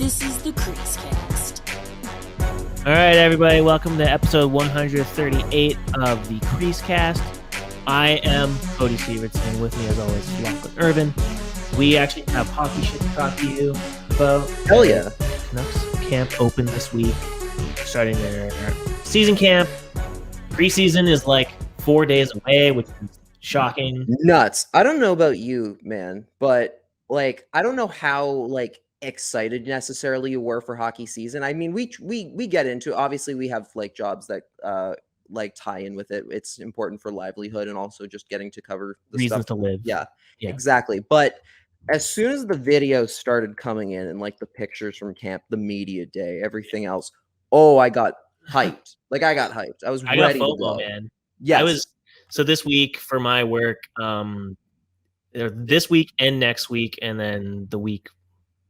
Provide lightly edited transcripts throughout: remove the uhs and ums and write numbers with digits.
This is the CreaseCast. All right, everybody, welcome to episode 138 of the CreaseCast. I am Cody Sievertson. With me, as always, Lachlan Irvin. We actually have hockey shit to talk to you about. Hell yeah. Canucks camp open this week, starting their season camp. Preseason is like 4 days away, which is shocking. Nuts. I don't know about you, man, but I don't know how excited necessarily you were for hockey season. I mean, we get into, obviously we have jobs that tie in with it. It's important for livelihood and also just getting to cover the Reasons stuff to live. Yeah, exactly. But as soon as the videos started coming in and the pictures from camp, the media day, everything else, I got hyped. I got hyped. I ready got FOMO, to go. Man. Yes. So this week for my work, this week and next week, and then the week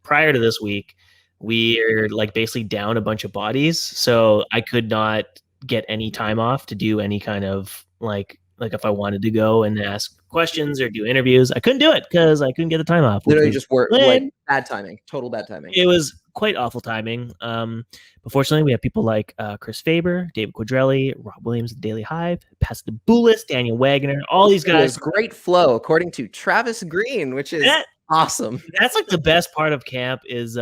prior to this week, we're basically down a bunch of bodies. So I could not get any time off to do any kind of if I wanted to go and ask questions or do interviews, I couldn't do it because I couldn't get the time off. Literally just work bad timing, total bad timing. It was quite awful timing. But fortunately, we have people like Chris Faber, David Quadrelli, Rob Williams, The Daily Hive, Pastaboulis, Daniel Wagner, all these guys. Great flow, according to Travis Green, which is awesome. That's the best part of camp is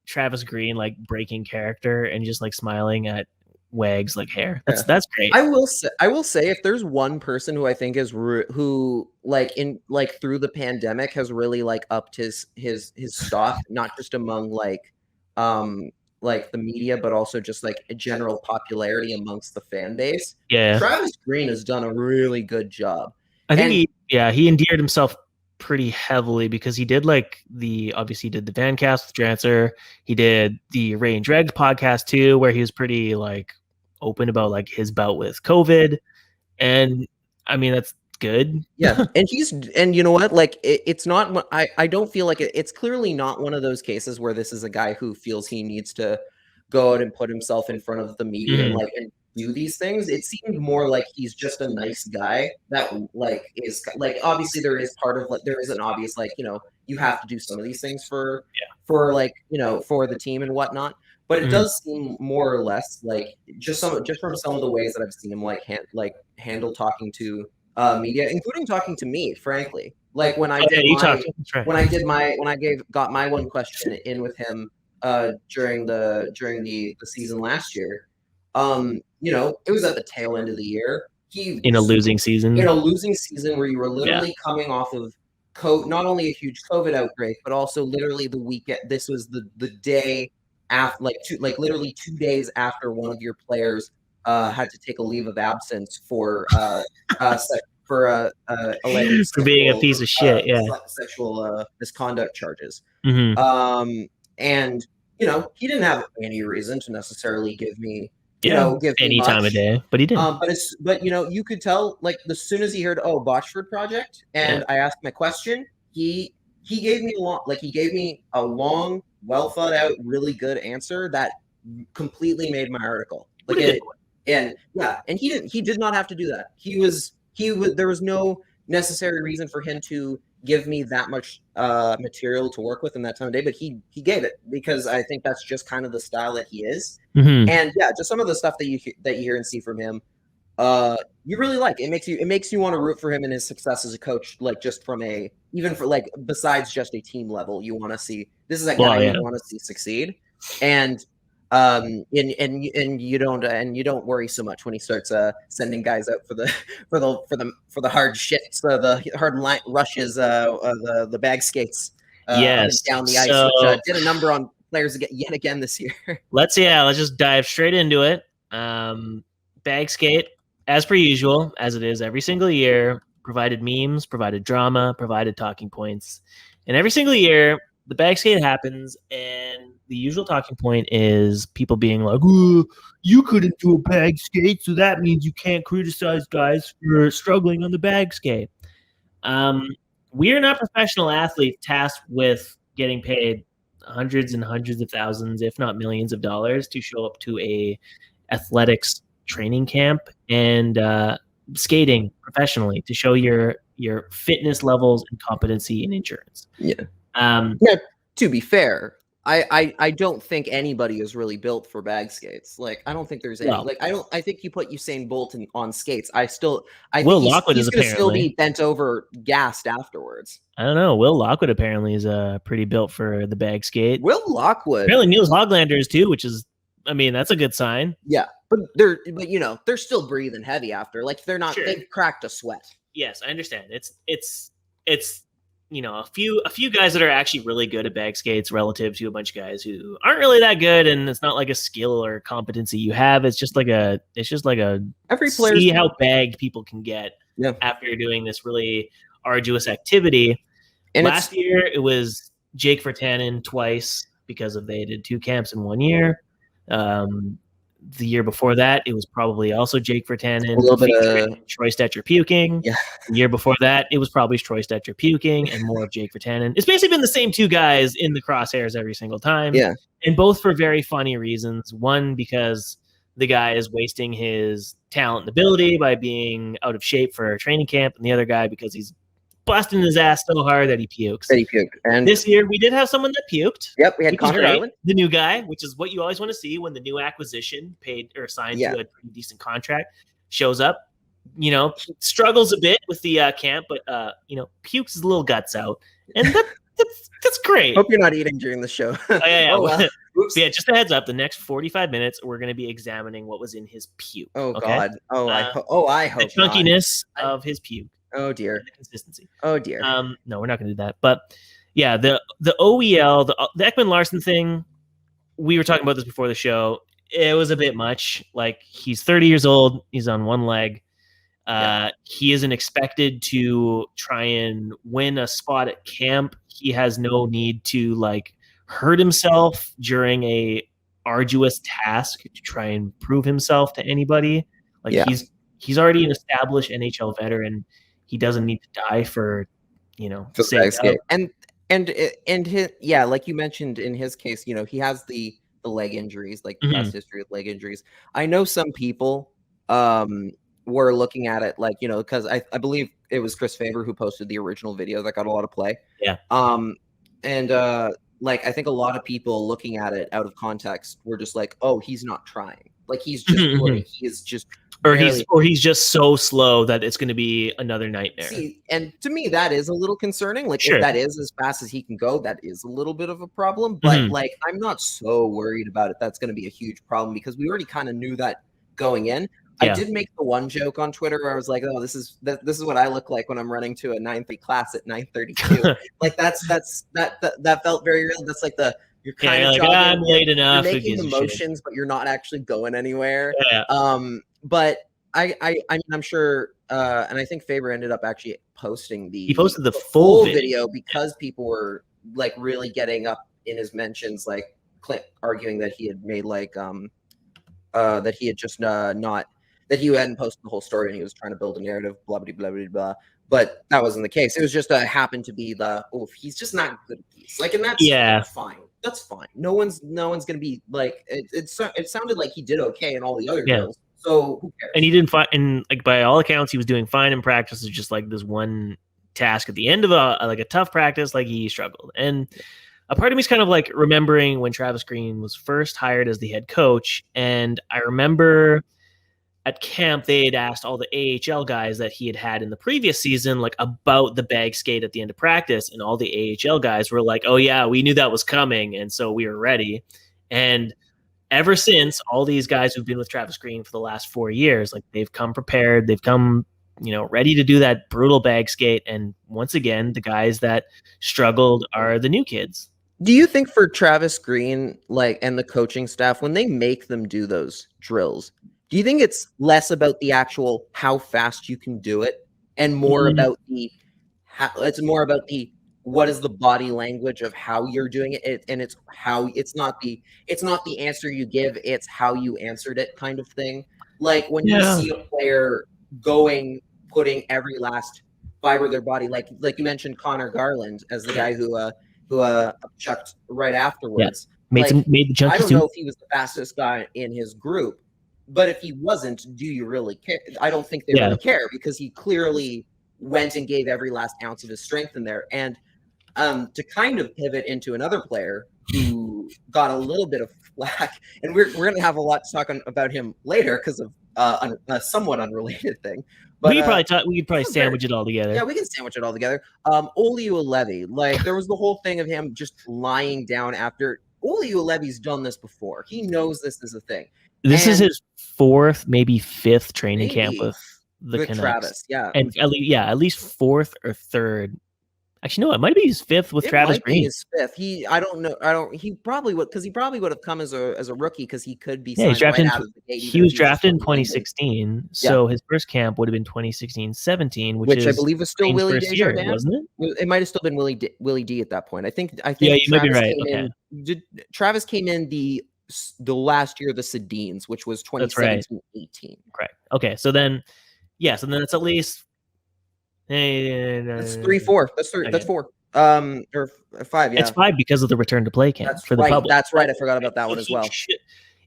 Travis Green breaking character and just smiling at Wags hair. That's great. I will say if there's one person who I think is who through the pandemic has really upped his stock, not just among the media, but also just a general popularity amongst the fan base. Yeah, Travis Green has done a really good job. I think he endeared himself pretty heavily because he did obviously did the Vancast with Drancer. He did the Ray and Dregs podcast too, where he was pretty open about his bout with COVID, and I mean that's good. Yeah, and you know what? It's not. I don't feel it's clearly not one of those cases where this is a guy who feels he needs to go out and put himself in front of the media and do these things. It seemed more like he's just a nice guy that is obviously there is part of there is an obvious you have to do some of these things for the team and whatnot. But it does seem more or less just from some of the ways that I've seen him handle talking to media, including talking to me, frankly. When I got my one question in with him during the season last year. It was at the tail end of the year. In a losing season where you were literally coming off of not only a huge COVID outbreak, but also literally the weekend. This was the day after, literally 2 days after one of your players had to take a leave of absence for alleged being a piece of shit, sexual misconduct charges. Mm-hmm. And he didn't have any reason to necessarily give me give any time of day, but he did. But you could tell as soon as he heard Botchford Project, and I asked him a question, he gave me a long, well thought out, really good answer that completely made my article. And he did not have to do that. There was no necessary reason for him to give me that much material to work with in that time of day, but he gave it because I think that's just kind of the style that he is. Mm-hmm. And just some of the stuff that you hear and see from him, you really like. It makes you want to root for him and his success as a coach. Just from besides just a team level, you want to see this is a guy you want to see succeed, and you don't worry so much when he starts sending guys out for the hard shifts, the hard line rushes, the bag skates down the ice, which did a number on players yet again this year. Let's just dive straight into it. Bag skate, as per usual, as it is every single year, provided memes, provided drama, provided talking points, and every single year the bag skate happens, and the usual talking point is people being like, "Ooh, you couldn't do a bag skate, so that means you can't criticize guys for struggling on the bag skate." We are not professional athletes tasked with getting paid hundreds and hundreds of thousands, if not millions of dollars to show up to a athletics training camp and skating professionally to show your fitness levels and competency and endurance. Yeah. To be fair, I don't think anybody is really built for bag skates. Like, I don't think there's any. Well, I think you put Usain Bolt on skates. I Will think Lockwood he's is going to still apparently. be bent over, gassed afterwards. I don't know. Will Lockwood apparently is pretty built for the bag skate. Will Lockwood. Apparently, Niels Hoglander is too, which is, I mean, that's a good sign. Yeah, but they're still breathing heavy after. Like, they're not. Sure. They've cracked a sweat. Yes, I understand. It's a few guys that are actually really good at bag skates relative to a bunch of guys who aren't really that good, and it's not like a skill or competency you have. It's just like a Every player see how bagged people can get after doing this really arduous activity. And last year it was Jake Virtanen twice because they did 2 camps in 1 year. The year before that, it was probably also Jake Virtanen. A little bit of Troy Stetcher puking. Yeah. The year before that, it was probably Troy Stetcher puking and more of Jake Virtanen. It's basically been the same 2 guys in the crosshairs every single time. Yeah. And both for very funny reasons. One, because the guy is wasting his talent and ability by being out of shape for training camp, and the other guy because he's busting his ass so hard that he pukes. And this year we did have someone that puked. Yep, we had Connor Garland, the new guy, which is what you always want to see when the new acquisition paid or signed to a pretty decent contract shows up. Struggles a bit with the camp, but pukes his little guts out, and that's great. Hope you're not eating during the show. Oh, well. Yeah, just a heads up. The next 45 minutes, we're going to be examining what was in his puke. Oh, okay? God. I hope the chunkiness of his puke. Oh, dear. The consistency. Oh, dear. No, we're not going to do that. But yeah, the OEL, the Ekman Larson thing, we were talking about this before the show. It was a bit much. Like, he's 30 years old. He's on one leg. He isn't expected to try and win a spot at camp. He has no need to hurt himself during a arduous task to try and prove himself to anybody. He's already an established NHL veteran. He doesn't need to die for bag skate. And his, like you mentioned in his case, he has the leg injuries, like past history with leg injuries. I know some people were looking at it because I believe it was Chris Faber who posted the original video that got a lot of play. Yeah. I think a lot of people looking at it out of context were just like, oh, he's not trying. Like, he's just he is just he's just so slow that it's going to be another nightmare. See, and to me, that is a little concerning. Like, if that is as fast as he can go, that is a little bit of a problem. But I'm not so worried about it. That's going to be a huge problem because we already kind of knew that going in. Yeah. I did make the one joke on Twitter where I was like, "Oh, this is what I look like when I'm running to a 9:30 class at 9:32." that felt very real. That's like you're kind of jogging, I'm late enough. You're making the motions, but you're not actually going anywhere. Yeah. But I'm sure, and I think Faber ended up actually posting he posted the full video because people were really getting up in his mentions, Clint arguing that he had made that he had just that he hadn't posted the whole story and he was trying to build a narrative, blah, blah, blah, blah, blah. But that wasn't the case. It was just happened to be he's just not good at these. And that's fine. That's fine. No one's going to be it sounded like he did okay in all the other drills. So who cares? And he didn't find, and by all accounts, he was doing fine in practice. It's just this one task at the end of a tough practice, he struggled. And a part of me is kind of remembering when Travis Green was first hired as the head coach. And I remember at camp, they had asked all the AHL guys that he had in the previous season, about the bag skate at the end of practice. And all the AHL guys were like, oh yeah, we knew that was coming. And so we were ready. And ever since, all these guys who've been with Travis Green for the last 4 years, they've come prepared. They've come, ready to do that brutal bag skate. And once again, the guys that struggled are the new kids. Do you think for Travis Green, and the coaching staff, when they make them do those drills, do you think it's less about the actual how fast you can do it and more about what is the body language of how you're doing it, and it's not the answer you give, it's how you answered it kind of thing. When you see a player putting every last fiber of their body, like you mentioned Connor Garland as the guy who chucked right afterwards. Made the chunky I don't know if he was the fastest guy in his group, but if he wasn't, do you really care? I don't think they really care because he clearly went and gave every last ounce of his strength in there. And to kind of pivot into another player who who got a little bit of flack, and we're going to have a lot to talk about him later because of a somewhat unrelated thing. But we could probably sandwich it all together. Yeah, we can sandwich it all together. Olli Juolevi, like there was the whole thing of him just lying down after. Olli Juolevi's done this before. He knows this is a thing. This is his fourth, maybe fifth training camp with the Canucks. Travis, yeah, and at least fourth or third. Actually, no, it might be his fifth with Travis Green. His fifth. He probably would have come as a rookie because he could be. Yeah, signed right out of the gate. He was drafted in 2016, so his first camp would have been 2016-17, which I believe was still Willie Desjardins, wasn't it? It might have still been Willie D at that point. I think. Yeah, you might be right. Okay. Travis came in the last year of the Sedins, which was 2017-18. Correct. Okay, so then it's at least. That's 3-4. That's 3. Okay. That's 4. Or 5. Yeah, it's 5 because of the return to play camp for the public. That's right. I forgot about that one as well.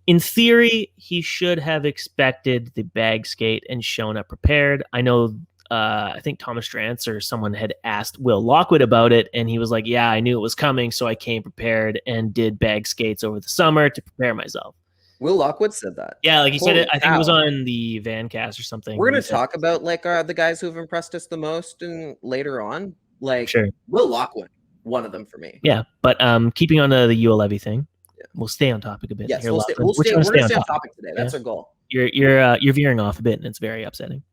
In theory, he should have expected the bag skate and shown up prepared. I know. I think Thomas Strantz or someone had asked Will Lockwood about it, and he was like, "Yeah, I knew it was coming, so I came prepared and did bag skates over the summer to prepare myself." Will Lockwood said that. Yeah, like he said it. I think it was on the Vancast or something. We're going to talk about like the guys who have impressed us the most, and later on, like sure. Will Lockwood, one of them for me. Yeah, but keeping on to the Juolevi thing, we'll stay on topic a bit. Yes, we're going to stay on topic today. That's our goal. You're veering off a bit, and it's very upsetting.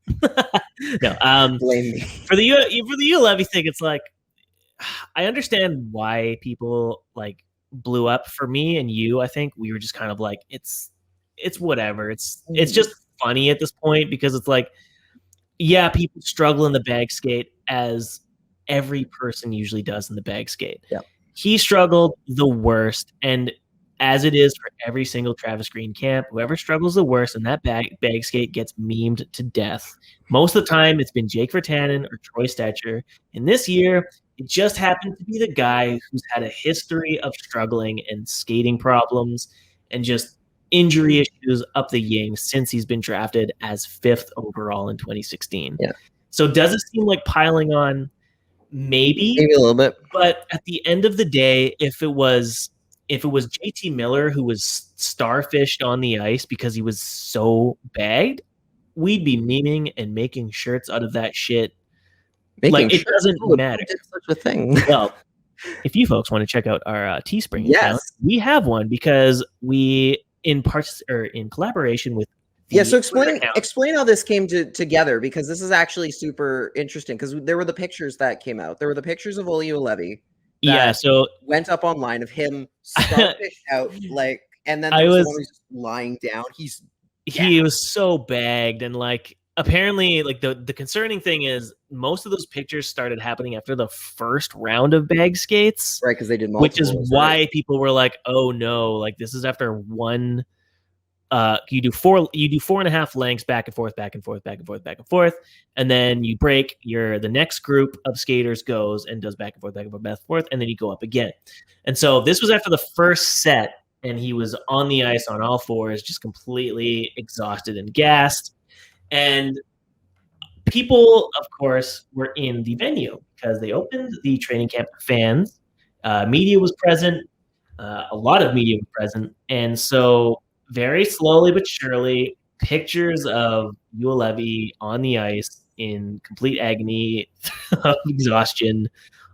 No, blame me for the Juolevi thing. It's like I understand why people like blew up. For me and you, I think we were just kind of like it's whatever. It's just funny at this point because it's like, yeah, people struggle in the bag skate as every person usually does in the bag skate. Yeah, he struggled the worst, and as it is for every single Travis Green camp, whoever struggles the worst in that bag skate gets memed to death. Most of the time, it's been Jake Virtanen or Troy Stetcher. And this year, it just happened to be the guy who's had a history of struggling and skating problems and just injury issues up the yin since he's been drafted as 5th overall in 2016. Yeah. So does it seem like piling on? Maybe a little bit. But at the end of the day, if it was JT Miller who was starfished on the ice because he was so bagged, we'd be memeing and making shirts out of that shit. It doesn't matter. Such a thing. Well, if you folks want to check out our Teespring account, we have one because we in collaboration with. So explain how this came together, because this is actually super interesting because there were the pictures that came out. There were the pictures of Olli Juolevi. So went up online of him starfish out, like, and then there was the one who's just lying down. He was so bagged, and like apparently, like the concerning thing is most of those pictures started happening after the first round of bag skates, right? Because they did multiple, which is why people were like, "Oh no!" Like this is after one. You do 4.5 lengths back and forth, back and forth, back and forth, back and forth, and then you break. The next group of skaters goes and does back and forth, back and forth, back and forth, and then you go up again. And so this was after the first set, and he was on the ice on all fours, just completely exhausted and gassed. And people, of course, were in the venue because they opened the training camp for fans. Media was present. A lot of media was present, and so. Very slowly but surely, pictures of Juolevi on the ice in complete agony of exhaustion,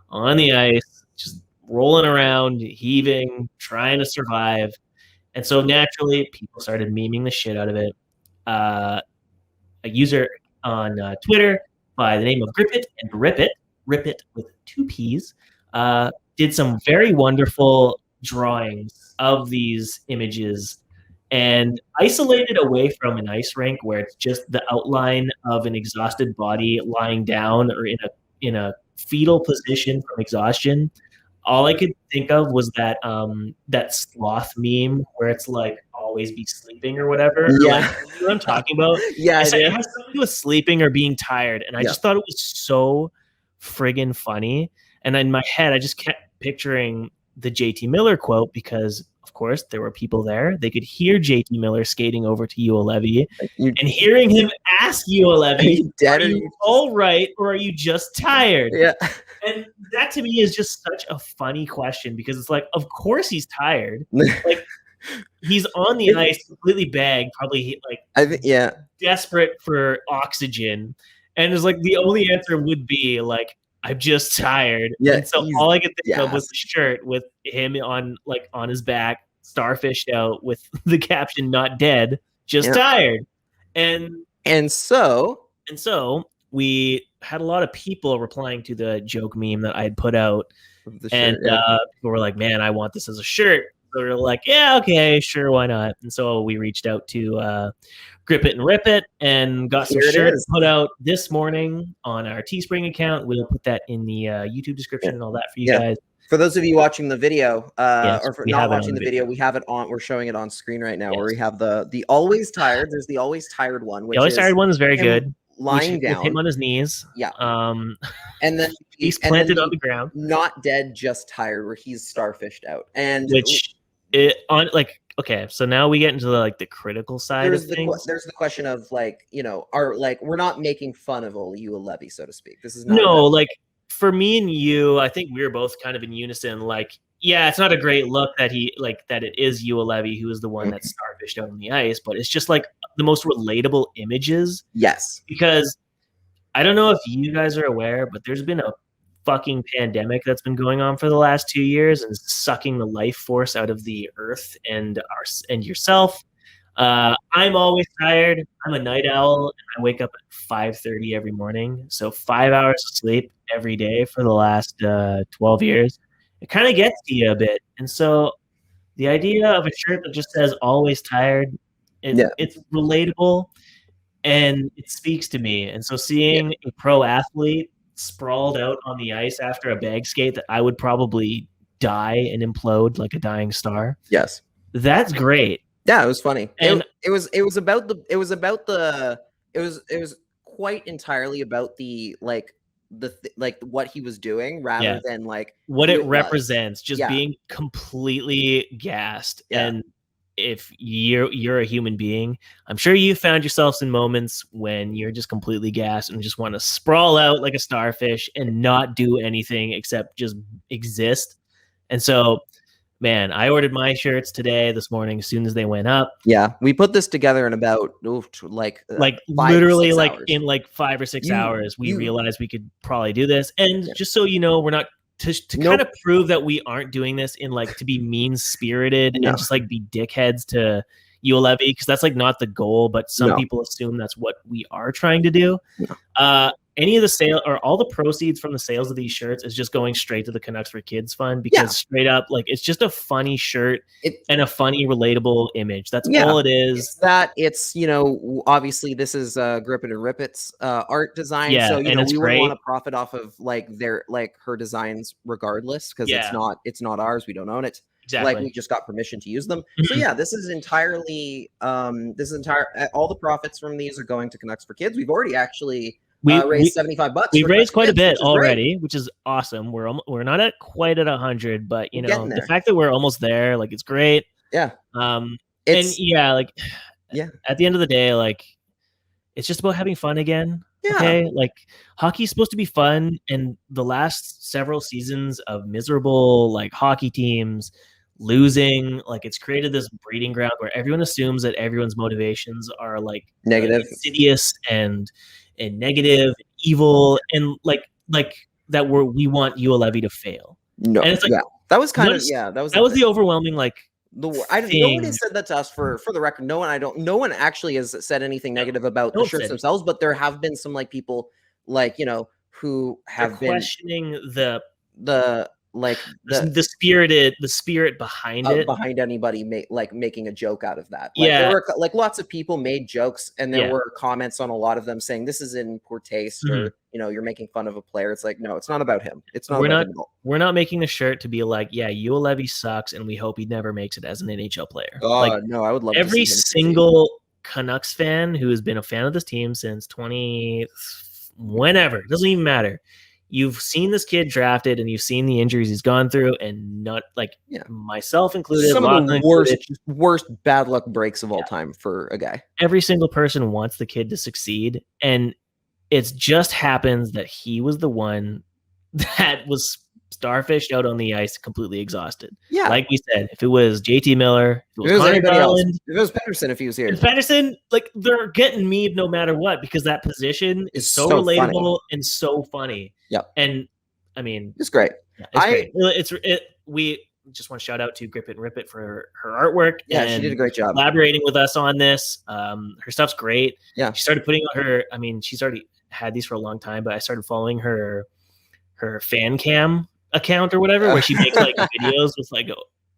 on the ice, just rolling around, heaving, trying to survive. And so naturally, people started memeing the shit out of it. A user on Twitter by the name of Grip and Rip It with 2 P's, did some very wonderful drawings of these images and isolated away from an ice rink where it's just the outline of an exhausted body lying down or in a fetal position from exhaustion. All I could think of was that sloth meme where it's like always be sleeping or whatever. Yeah. Like, you know what I'm talking about? Yeah, it has something to do with sleeping or being tired, and I just thought it was so friggin' funny. And in my head, I just kept picturing the JT Miller quote because. Of course, there were people there. They could hear JT Miller skating over to Juolevi and hearing him ask Juolevi, are you all right or are you just tired? Yeah. And that to me is just such a funny question because it's like, of course he's tired. Like he's on the ice, completely bagged, probably like desperate for oxygen, and it's like the only answer would be like, I'm just tired. Yeah, and so all I could think of was the shirt with him on his back, starfished out with the caption "Not dead, just tired," and so we had a lot of people replying to the joke meme that I had put out, and people were like, "Man, I want this as a shirt." So we were like, "Yeah, okay, sure, why not?" And so we reached out to Grip It and Rip It and got some shirts put out this morning on our Teespring account. We'll put that in the YouTube description and all that for you guys. For those of you watching the video, or for not watching the video, we have it on. We're showing it on screen right now, where we have the Always Tired. There's the Always Tired one. Which the Always Tired one is very good. Lying down, with him on his knees. Yeah. And then he's planted on the ground. Not dead, just tired, where he's starfished out. And okay, so now we get into the critical side of things. There's the question of we're not making fun of Juolevi, so to speak. This is not for me and you, I think we were both kind of in unison. Like, yeah, it's not a great look that that it is Juolevi who is the one that's starfished out on the ice, but it's just like the most relatable images. Yes. Because I don't know if you guys are aware, but there's been a fucking pandemic that's been going on for the last 2 years and sucking the life force out of the earth and yourself. I'm always tired. I'm a night owl, and I wake up at 5:30 every morning. So 5 hours of sleep every day for the last 12 years. It kind of gets to you a bit. And so the idea of a shirt that just says always tired, it's relatable and it speaks to me. And so seeing a pro athlete sprawled out on the ice after a bag skate that I would probably die and implode like a dying star. Yes. That's great. Yeah, it was funny. And it was quite entirely about the what he was doing rather than what it represents, just being completely gassed. And if you're a human being, I'm sure you found yourselves in moments when you're just completely gassed and just want to sprawl out like a starfish and not do anything except just exist. And so, man, I ordered my shirts this morning as soon as they went up. Yeah, we put this together in about literally in 5 or 6 hours. We realized we could probably do this, and just so you know, we're not kind of prove that we aren't doing this in to be mean spirited and just be dickheads to Juolevi, because that's not the goal. But some people assume that's what we are trying to do. Any of the sale or all the proceeds from the sales of these shirts is just going straight to the Canucks for Kids Fund, because straight up, it's just a funny shirt and a funny, relatable image. That's all it is. It's obviously this is Grip It and Rip It's art design. So, we would want to profit off of their her designs regardless, because it's not ours. We don't own it. Exactly. We just got permission to use them. So this is entirely all the profits from these are going to Canucks for Kids. We've already actually raised $75. We've raised quite a bit already, which is awesome. We're not at quite at 100, but the fact that we're almost there, it's great. Yeah. At the end of the day, it's just about having fun again. Yeah. Okay. Hockey's supposed to be fun, and the last several seasons of miserable hockey teams losing, it's created this breeding ground where everyone assumes that everyone's motivations are negative, insidious and negative, evil, and that we want Juolevi to fail. No, and it's that was kind of that was the overwhelming nobody said that to us for the record. No one actually has said anything negative about the shirts themselves, but there have been some people who have been questioning the spirit behind it, behind anybody making a joke out of that. There were lots of people made jokes, and there were comments on a lot of them saying this is in poor taste, or you're making fun of a player. It's no, it's not about him. It's not. We're not making the shirt to be Juolevi sucks, and we hope he never makes it as an NHL player. No, I would love every single Canucks fan who has been a fan of this team since whenever, it doesn't even matter. You've seen this kid drafted, and you've seen the injuries he's gone through, and not myself included. Some of the worst bad luck breaks of all time for a guy. Every single person wants the kid to succeed, and it just happens that he was the one that was starfished out on the ice, completely exhausted. Yeah. Like we said, if it was JT Miller, if If it was Connor anybody else, Garland, if it was Pettersson, if he was here, and Pettersson, like they're getting memed no matter what because that position is so relatable funny. and so funny. Yep. And I mean, it's great. Yeah, it's great. We just want to shout out to Grip It and Rip It for her artwork. Yeah, and she did a great job collaborating with us on this. Her stuff's great. Yeah, she started putting on her. I mean, she's already had these for a long time, but I started following her fan cam account or whatever, where she makes like videos with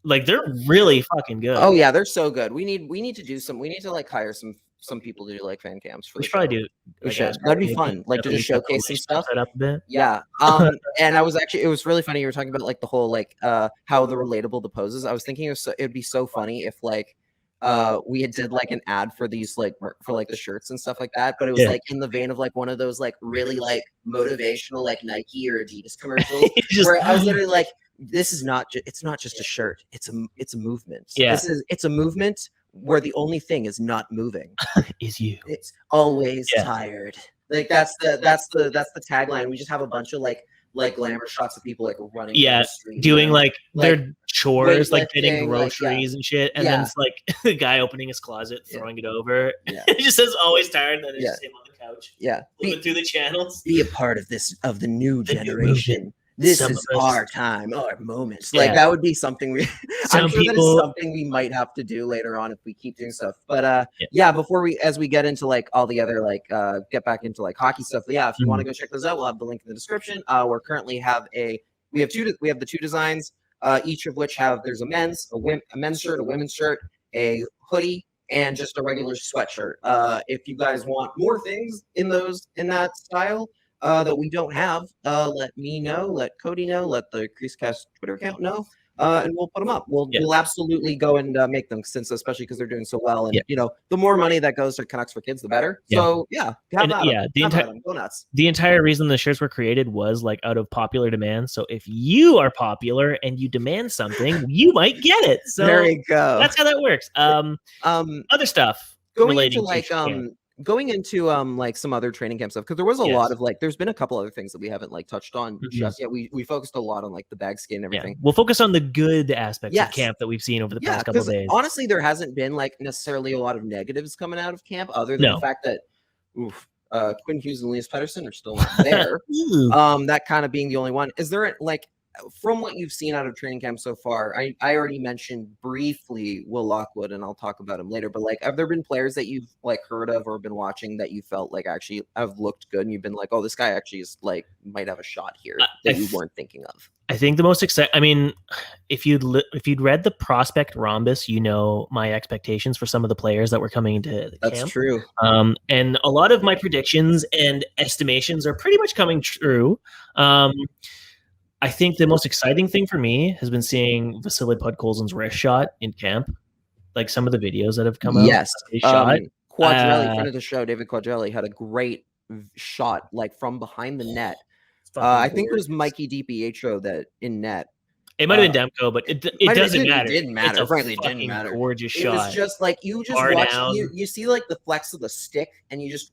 like they're really fucking good. Oh yeah, they're so good. We need to do some. We need to like hire some people to do like fan cams for. We should probably do. We should. That'd be fun. Like to just showcase some stuff. That up a bit. Yeah. And it was really funny. You were talking about like the whole like how the relatable the poses. I was thinking it'd be so funny if like we had did like an ad for these like for like the shirts and stuff like that, but it was like in the vein of like one of those like really like motivational like Nike or Adidas commercials where I was literally like, this is not it's not just a shirt, it's a movement. Yeah, it's a movement where the only thing is not moving is you. It's always tired. Like that's the tagline. We just have a bunch of like glamour shots of people like running down the street, doing like their chores, like getting groceries like, and shit, and then it's like the guy opening his closet, throwing it over. It just says always tired, and then it's just him on the couch. Moving through the channels. Be a part of the new generation. This is our time, our moments. Like that would be something I'm sure that is something we might have to do later on if we keep doing stuff. But before as we get into like all the other like get back into like hockey stuff. Yeah, if you want to go check those out, we'll have the link in the description. We're currently we have the two designs, each of which there's a men's shirt, a women's shirt, a hoodie, and just a regular sweatshirt. If you guys want more things in that style that we don't have, let me know, let Cody know, let the CreaseCast Twitter account know, and we'll put them up. We'll absolutely go and make them, especially because they're doing so well. And the more money that goes to Canucks for Kids, the better. So go nuts. The entire reason the shirts were created was like out of popular demand. So if you are popular and you demand something, you might get it. So there you go. That's how that works. Other stuff going into like some other training camp stuff, because there was a lot of like there's been a couple other things that we haven't like touched on just yet. We focused a lot on like the bag skate and everything. We'll focus on the good aspects of camp that we've seen over the past couple of days. Honestly, there hasn't been like necessarily a lot of negatives coming out of camp, other than the fact that Quinn Hughes and Elias Pettersson are still not there. That kind of being the only one. Is there like, from what you've seen out of training camp so far, I already mentioned briefly Will Lockwood, and I'll talk about him later, but like, have there been players that you've like heard of or been watching that you felt like actually have looked good and you've been like, oh, this guy actually is like might have a shot here that you weren't thinking of? I think the most exciting, I mean, if you'd read the prospect rhombus, my expectations for some of the players that were coming into the camp. That's true. And a lot of my predictions and estimations are pretty much coming true. I think the most exciting thing for me has been seeing Vasily Podkolzin's wrist shot in camp, like some of the videos that have come out. Yes, Quadrelli, friend of the show, David Quadrelli, had a great shot like from behind the net. I think it was Mikey DiPietro that in net. It might have been Demko, but it doesn't matter. It didn't matter. Frankly, it didn't matter. Gorgeous shot. It was just like you just watch. You see like the flex of the stick, and you just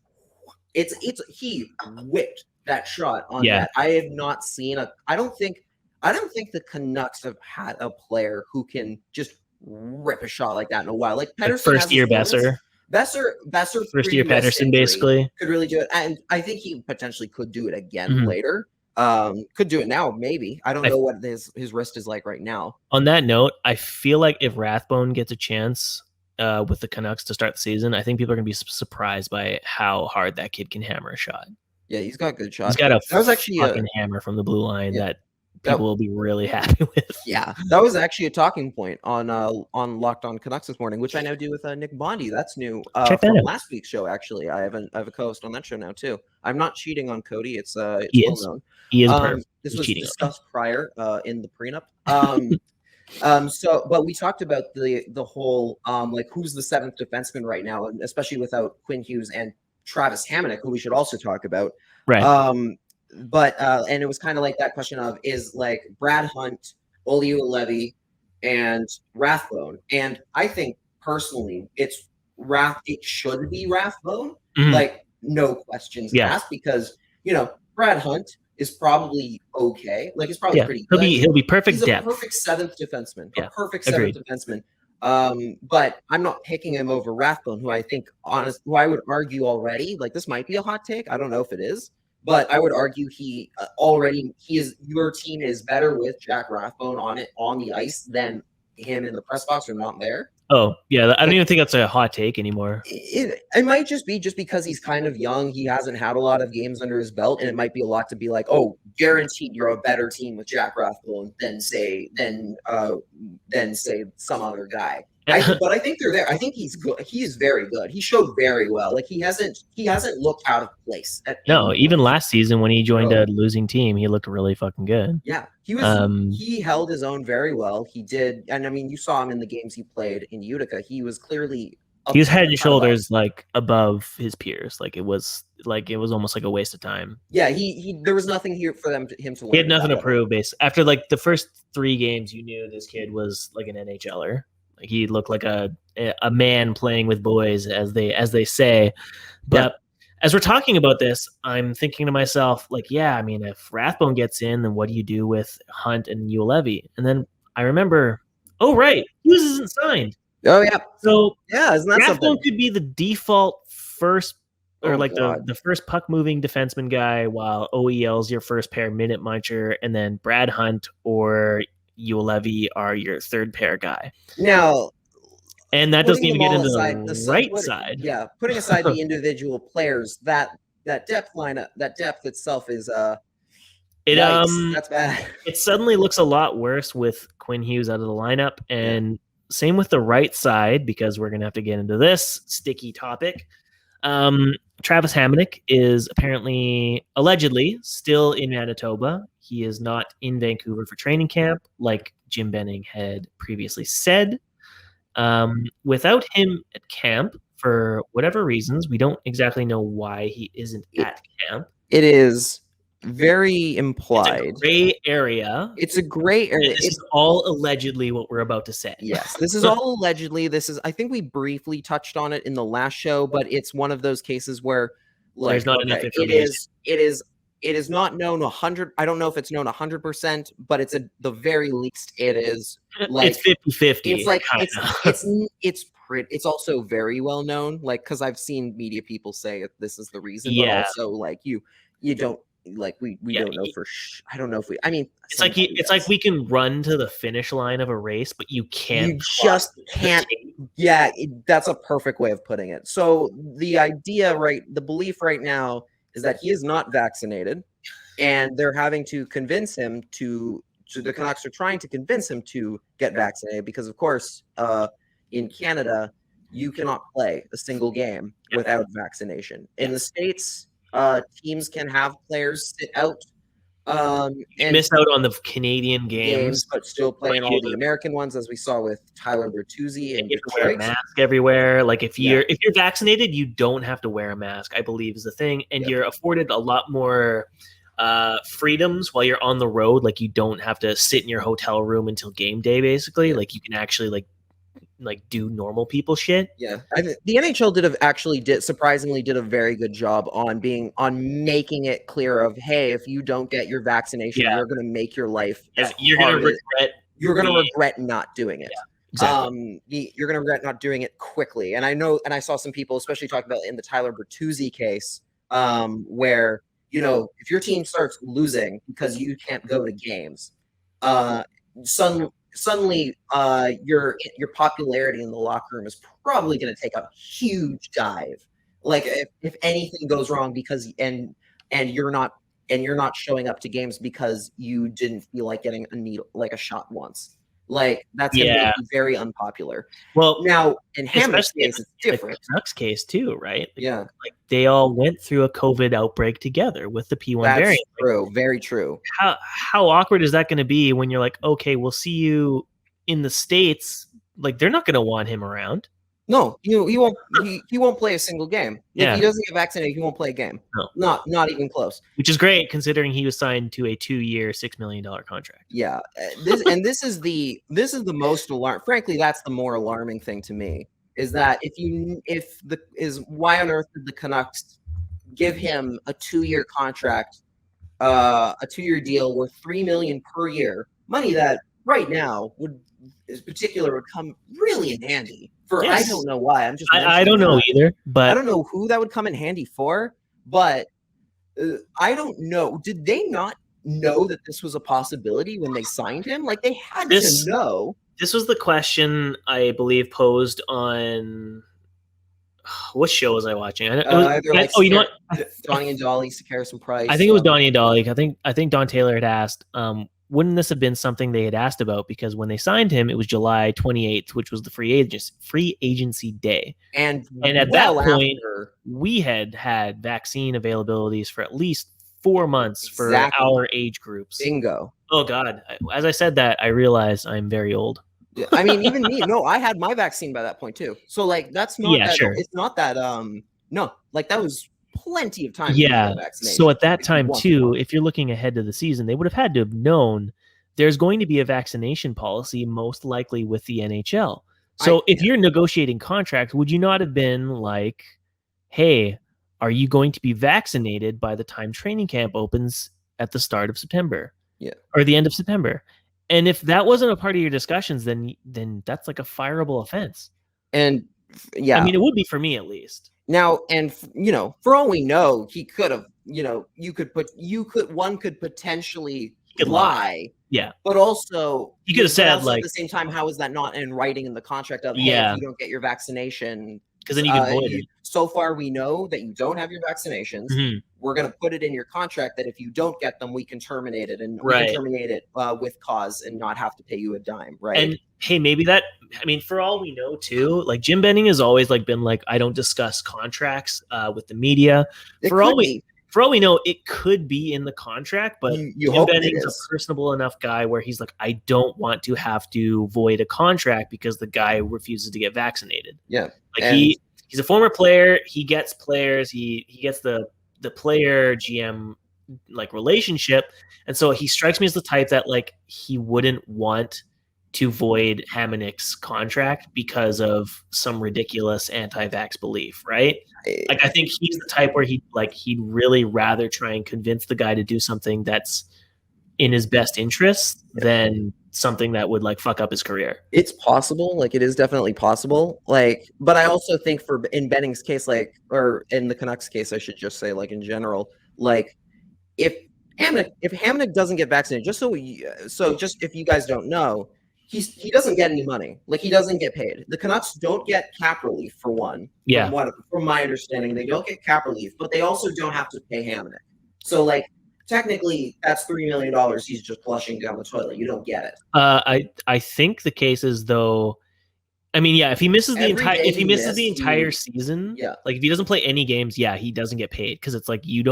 he whipped that shot on that. I have not seen I don't think the Canucks have had a player who can just rip a shot like that in a while. Like Pettersson, first year Besser, first year Pettersson basically could really do it, and I think he potentially could do it again later. Could do it now, maybe. I don't know what his wrist is like right now. On that note, I feel like if Rathbone gets a chance with the Canucks to start the season, I think people are going to be surprised by how hard that kid can hammer a shot. Yeah, he's got good shots. He's got fucking hammer from the blue line that people will be really happy with. Yeah, that was actually a talking point on Locked On Canucks this morning, which I now do with Nick Bondi. That's new from last week's show. Actually, I have a co-host on that show now too. I'm not cheating on Cody. It's well known. He is perfect. This was discussed prior in the prenup. But we talked about the whole like who's the seventh defenseman right now, and especially without Quinn Hughes and Travis Hamonic, who we should also talk about. Right. But and it was kind of like that question of is like Brad Hunt, Olli Levy, and Rathbone. And I think personally it should be Rathbone. Like no questions asked, because Brad Hunt, is probably okay. Like, he's probably pretty He'll good. be perfect He's depth. A perfect seventh defenseman. Yeah, A perfect agreed. seventh defenseman. But I'm not picking him over Rathbone, who I think, who I would argue already, like, this might be a hot take. I don't know if it is, but I would argue your team is better with Jack Rathbone on the ice than him in the press box or not there. Oh, yeah. I don't even think that's a hot take anymore. It might just be because he's kind of young. He hasn't had a lot of games under his belt, and it might be a lot to be like, oh, guaranteed you're a better team with Jack Rathbone than say some other guy. But I think they're there. I think he's good. He is very good. He showed very well. Like, he hasn't looked out of place. No, even last season when he joined a losing team, he looked really fucking good. Yeah, he was. He held his own very well. He did, and I mean, you saw him in the games he played in Utica. He was clearly. He was head and shoulders like above his peers. Like it was almost like a waste of time. Yeah, he there was nothing here for him to learn. He had nothing to prove. After like the first 3 games, you knew this kid was like an NHLer. Like, he looked like a man playing with boys, as they say. But as we're talking about this, I'm thinking to myself, like, yeah, I mean, if Rathbone gets in, then what do you do with Hunt and Ulevi? And then I remember, oh right, Hughes isn't signed. Oh yeah. So yeah, isn't that Rathbone something? could be the default first, or the first puck moving defenseman guy, while OEL's your first pair minute muncher, and then Brad Hunt or Ulevi are your third pair guy. Now, and that doesn't even get into the right side. Yeah, putting aside the individual players, that depth lineup, that depth itself is that's bad. It suddenly looks a lot worse with Quinn Hughes out of the lineup, and same with the right side, because we're gonna have to get into this sticky topic. Travis Hamonic is allegedly still in Manitoba. He is not in Vancouver for training camp, like Jim Benning had previously said. Without him at camp, for whatever reasons, we don't exactly know why he isn't at camp. It is very implied. It's a gray area. It's a gray area. This is all allegedly what we're about to say. Yes, this is all allegedly. I think we briefly touched on it in the last show, but it's one of those cases where there's not enough information. It is not known 100. I don't know if it's known 100%, but it's the very least it is like it's 50-50. It's like it's also very well known, like, because I've seen media people say this is the reason. Yeah. But also, like, you don't. Like, we don't know for I don't know if I mean, it's like we can run to the finish line of a race, but you can't. You just can't. Yeah, that's a perfect way of putting it. So the belief right now is that he is not vaccinated, and they're having to convince him the Canucks are trying to convince him to get vaccinated, because of course, in Canada, you cannot play a single game without vaccination. In the States, teams can have players sit out and miss out on the Canadian games, but still playing all the American ones, as we saw with Tyler Bertuzzi. And you have to wear a mask everywhere. Like, if you're vaccinated, you don't have to wear a mask, I believe, is the thing, and you're afforded a lot more freedoms while you're on the road. Like, you don't have to sit in your hotel room until game day, basically. Like, you can actually like do normal people shit. Yeah, the NHL surprisingly did a very good job on making it clear of, hey, if you don't get your vaccination, you're going to make your life you're going to regret not doing it. Exactly. You're going to regret not doing it quickly. And I saw some people, especially talking about in the Tyler Bertuzzi case, where, if your team starts losing because you can't go to games, suddenly your popularity in the locker room is probably going to take a huge dive. Like, if anything goes wrong because you're not showing up to games because you didn't feel like getting a shot once. Like, that's going to be very unpopular. Well, now in Hammond's case, it's different. The Canucks case too, right? Yeah, like they all went through a COVID outbreak together with the P1 variant. True, very true. How awkward is that going to be when you're like, okay, we'll see you in the States? Like, they're not going to want him around. No, he won't. He won't play a single game. If he doesn't get vaccinated, he won't play a game. No, not even close. Which is great, considering he was signed to a 2-year, $6 million contract. Yeah, this is the most alarming. Frankly, that's the more alarming thing to me, is that why on earth did the Canucks give him a 2-year contract a 2-year deal worth $3 million per year, money that right now would come really in handy for. Yes. I don't know why. I'm just. I don't know either, but I don't know who that would come in handy for. But I don't know. Did they not know that this was a possibility when they signed him? Like they had to know. This was the question I believe posed on what show was I watching? You know what? Donnie and Dolly, Harrison Price. I think it was Donnie and Dolly. I think Don Taylor had asked, wouldn't this have been something they had asked about? Because when they signed him, it was July 28th, which was the free agency day. And at that point, we had vaccine availabilities for at least 4 months for our age groups. Bingo. Oh God. As I said that, I realized I'm very old. I mean, even me. No, I had my vaccine by that point too. So like, that's not. Yeah, sure. It's not that. No, like that was plenty of time. Yeah. So at that time too, if you're looking ahead to the season, they would have had to have known there's going to be a vaccination policy, most likely with the NHL. So if you're negotiating contracts, would you not have been like, hey, are you going to be vaccinated by the time training camp opens at the start of September? Yeah. Or the end of September? And if that wasn't a part of your discussions, then that's like a fireable offense. And yeah, I mean, it would be for me at least. Now, and for all we know, he could have, one could potentially lie. Yeah. But also, you could have said like at the same time, how is that not in writing in the contract of, hey, if you don't get your vaccination, because then you can void it. So far, we know that you don't have your vaccinations. Mm-hmm. We're going to put it in your contract that if you don't get them, we can terminate it, and we can terminate it with cause and not have to pay you a dime, right? And hey, maybe that. I mean, for all we know, too, like Jim Benning has always like been like, I don't discuss contracts with the media. For all we know, it could be in the contract, but Jim Benning's a personable enough guy where he's like, I don't want to have to void a contract because the guy refuses to get vaccinated. Yeah, like he's a former player. He gets players. He gets the player GM like relationship, and so he strikes me as the type that like he wouldn't want to void Hamannik's contract because of some ridiculous anti-vax belief, right? Like I think he's the type where he'd really rather try and convince the guy to do something that's in his best interest than something that would like fuck up his career. It's possible, like it is definitely possible. Like, but I also think in Benning's case, like, or in the Canucks case, I should just say, like in general, like if Hamonic doesn't get vaccinated, just if you guys don't know, he doesn't get any money. Like he doesn't get paid. The Canucks don't get cap relief for one. Yeah. From my understanding, they don't get cap relief, but they also don't have to pay Hamonic. So like technically, that's $3 million he's just flushing down the toilet. You don't get it. I think the case is though. I mean, yeah, if he misses the entire season, like if he doesn't play any games, he doesn't get paid because it's like you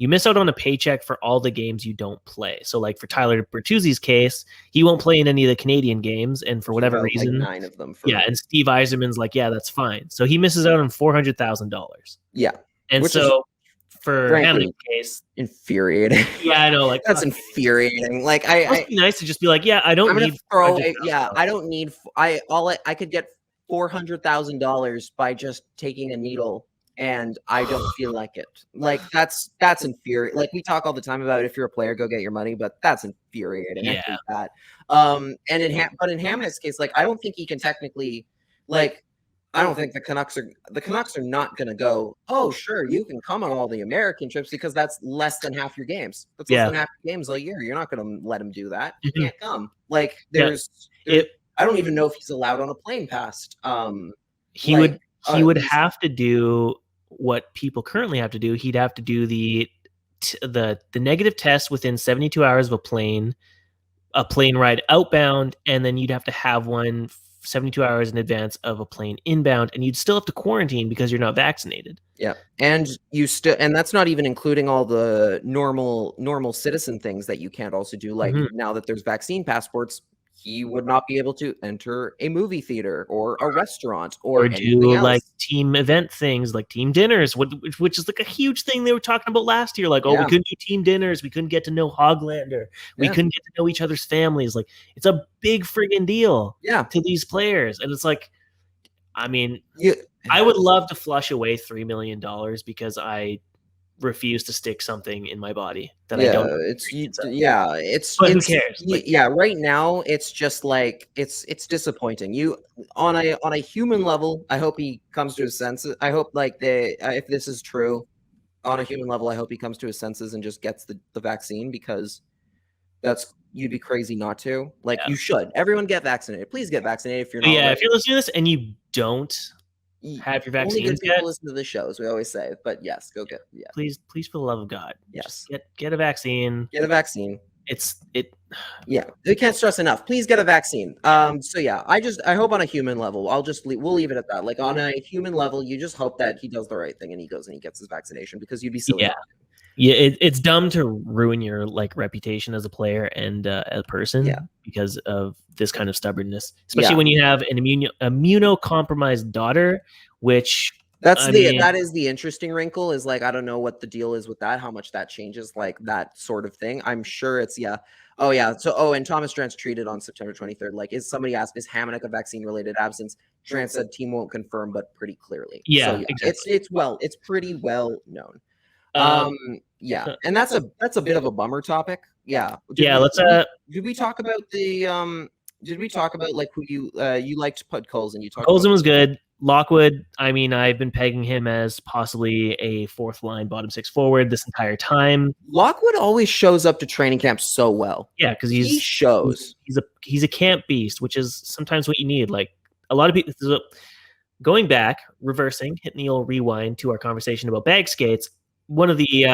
miss out on a paycheck for all the games you don't play. So like for Tyler Bertuzzi's case, he won't play in any of the Canadian games. And for whatever reason, like 9 of them. And Steve Yzerman's like, yeah, that's fine. So he misses out on $400,000. Yeah. And so for Hamannik's case, infuriating. Yeah, I know. Like that's infuriating. Like it must be nice to just be like, yeah, I don't need. I could get $400,000 by just taking a needle. And I don't feel like it. Like that's infuriating. Like we talk all the time about if you're a player, go get your money, but that's infuriating. Yeah. I think that. And in Hamannik's case, like I don't think he can technically, like I don't think the Canucks are not going to go. Oh, sure, you can come on all the American trips because that's less than half your games. That's less than half your games a year. You're not going to let him do that. You can't come. Like I don't even know if he's allowed on a plane past. He would have to do what people currently have to do. He'd have to do the negative test within 72 hours of a plane ride outbound, and then you'd have to have one 72 hours in advance of a plane inbound, and you'd still have to quarantine because you're not vaccinated. Yeah, and and that's not even including all the normal citizen things that you can't also do. Like now that there's vaccine passports, he would not be able to enter a movie theater or a restaurant or do like team event things like team dinners, which is like a huge thing they were talking about last year. Like, we couldn't do team dinners. We couldn't get to know Hoglander. We couldn't get to know each other's families. Like, it's a big friggin' deal to these players. And it's like, I mean, I would love to flush away $3 million because I refuse to stick something in my body that I don't. But who cares? Like, right now it's just like it's disappointing. You on a human level, I hope he comes to his senses. I hope like if this is true, on a human level, I hope he comes to his senses and just gets the vaccine, because you'd be crazy not to. Like, you should. Everyone get vaccinated. Please get vaccinated if you're not. Yeah, if you're listening to this and you don't have your vaccines only good people yet, listen to the show, as we always say. But yes, go get. Yeah, please, for the love of God, yes, just get a vaccine. Get a vaccine. Yeah, we can't stress enough. Please get a vaccine. So yeah, I hope on a human level, we'll leave it at that. Like, on a human level, you just hope that he does the right thing and he goes and he gets his vaccination, because you'd be silly. Yeah, it's dumb to ruin your like reputation as a player and a person because of this kind of stubbornness, especially when you have an immunocompromised daughter, which that is the interesting wrinkle, is like, I don't know what the deal is with that, how much that changes like that sort of thing. I'm sure it's and Thomas Drance tweeted on September 23rd, like, somebody asked, is Hamonic a vaccine related absence? Drance said team won't confirm, but pretty clearly. Exactly. It's pretty well known. And that's a bit of a bummer topic. Did we talk about like who you liked Podkolzin? You talked Podkolzin was good. Lockwood, I mean, I've been pegging him as possibly a fourth line bottom six forward this entire time. Lockwood always shows up to training camp so well. Yeah, because he's a camp beast, which is sometimes what you need. Like, a lot of people, going back, reversing, hitting the old rewind to our conversation about bag skates. One of the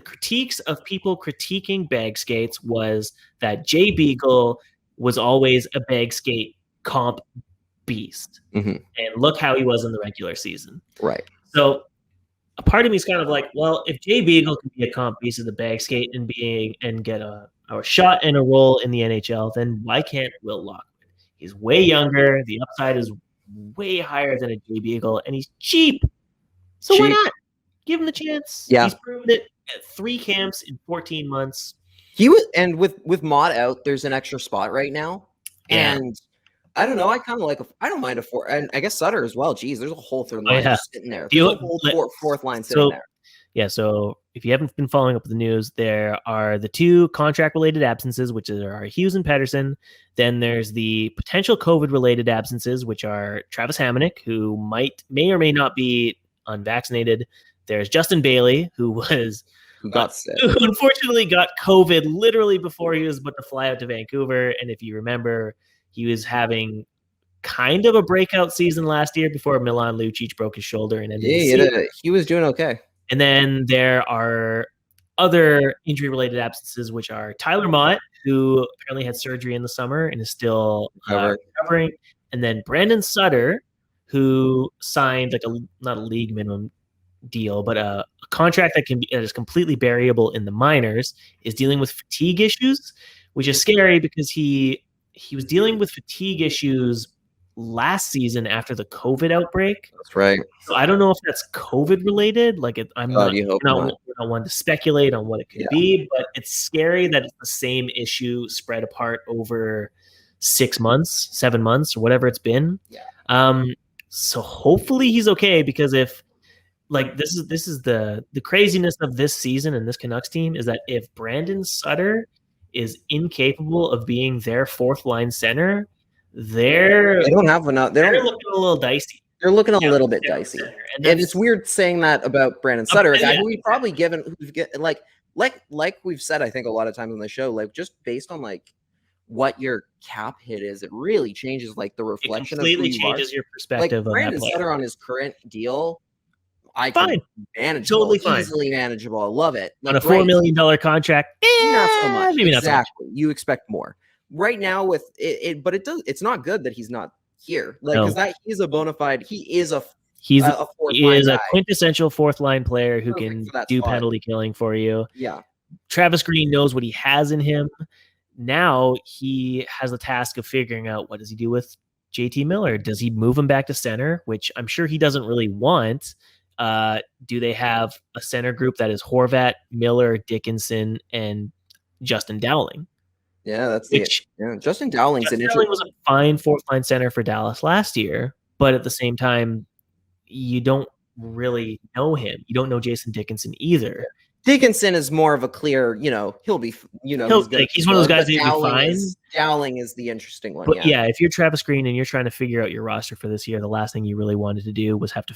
critiques of people critiquing bag skates was that Jay Beagle was always a bag skate comp beast. And look how he was in the regular season. Right. So a part of me is kind of like, well, if Jay Beagle can be a comp beast of the bag skate and get a shot and a role in the NHL, then why can't Will Lockwood? He's way younger. The upside is way higher than a Jay Beagle, and he's cheap. So why not? Give him the chance. Yeah. He's proven it at 3 camps in 14 months. And with Mott out, there's an extra spot right now. Yeah. And I don't know. I kind of like. I don't mind a four, and I guess Sutter as well. Geez, there's a whole third line just sitting there. There's a whole fourth line sitting there. Yeah. So if you haven't been following up with the news, there are the 2 contract-related absences, which are Hughes and Pettersson. Then there's the potential COVID-related absences, which are Travis Hamonic, who may or may not be unvaccinated. There's Justin Bailey, who got sick. Who unfortunately got COVID literally before he was about to fly out to Vancouver. And if you remember, he was having kind of a breakout season last year before Milan Lucic broke his shoulder and ended the season. He was doing okay. And then there are other injury-related absences, which are Tyler Mott, who apparently had surgery in the summer and is still recovering. And then Brandon Sutter, who signed like not a league minimum deal, but a contract that is completely variable in the minors, is dealing with fatigue issues, which is scary because he was dealing with fatigue issues last season after the COVID outbreak. That's right. So I don't know if that's COVID related. Like, I'm not one to speculate on what it could be, but it's scary that it's the same issue spread apart over 6 months, 7 months, or whatever it's been. Yeah. So hopefully he's okay, because if like this is the craziness of this season and this Canucks team is that if Brandon Sutter is incapable of being their fourth line center, they're looking a little dicey. They're looking a little bit dicey, and it's weird saying that about Brandon Sutter, a guy who we probably like we've said, I think a lot of times on the show, like, just based on like what your cap hit is, it really changes like the reflection. It completely changes your perspective. Like, Brandon Sutter on his current deal, fine, manageable, easily manageable. I love it. Like, on a $4 million contract, not so much. Maybe exactly. Not so much. You expect more right now with it, but it's not good that he's not here. Like, because he's a bona fide. He is a quintessential fourth line player who can do penalty killing for you. Yeah. Travis Green knows what he has in him. Now he has the task of figuring out, what does he do with JT Miller? Does he move him back to center, which I'm sure he doesn't really want? Do they have a center group that is Horvat, Miller, Dickinson, and Justin Dowling? Yeah, Justin Dowling was a fine fourth line center for Dallas last year, but at the same time, you don't really know him. You don't know Jason Dickinson either. Dickinson is more of a clear, he'll be, he's one of those guys that you'll be fine. Dowling is the interesting one. But yeah, if you're Travis Green and you're trying to figure out your roster for this year, the last thing you really wanted to do was have to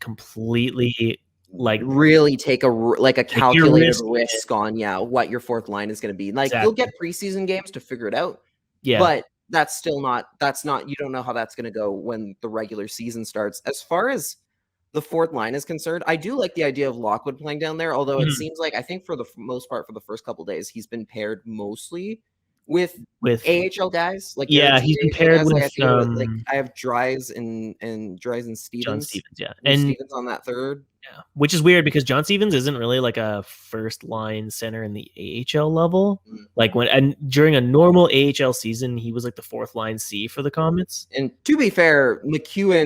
completely really take a calculated risk on what your fourth line is going to be. Like you'll get preseason games to figure it out. Yeah, but that's not. You don't know how that's going to go when the regular season starts. As far as the fourth line is concerned, I do like the idea of Lockwood playing down there, although it seems like I think for the most part for the first couple of days he's been paired mostly with AHL guys. Like he's been paired with I have Dries and Stevens. John Stevens, and Stevens on that third. Yeah, which is weird because John Stevens isn't really like a first line center in the AHL level. Like during a normal AHL season, he was like the fourth line C for the Comets. And to be fair,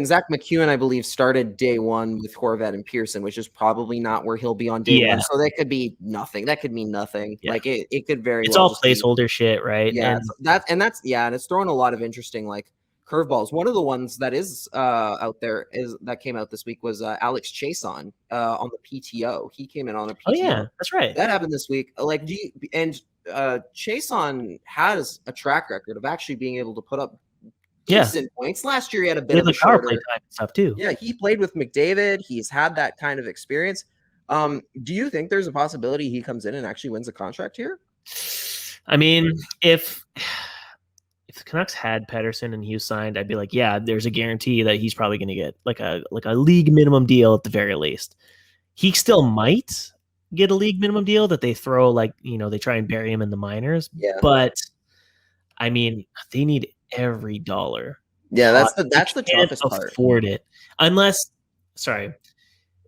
Zach McEwen, I believe, started day one with Horvat and Pettersson, which is probably not where he'll be on day one. So that could be nothing. That could mean nothing. Yeah. Like it could very. It's all placeholder shit, right? Yeah, and it's throwing a lot of interesting curveballs. One of the ones that is out there that came out this week was Alex Chason on the PTO. He came in on a PTO. Oh yeah, that's right. That happened this week. Chason has a track record of actually being able to put up decent points. Last year he had a bit of a power play time stuff too. Yeah, he played with McDavid. He's had that kind of experience. Do you think there's a possibility he comes in and actually wins a contract here? I mean, if the Canucks had Pettersson and Hughes signed, I'd be like, yeah, there's a guarantee that he's probably going to get like a league minimum deal at the very least. He still might get a league minimum deal that they throw they try and bury him in the minors. Yeah. But I mean, they need every dollar. Yeah, that's the toughest part. Afford it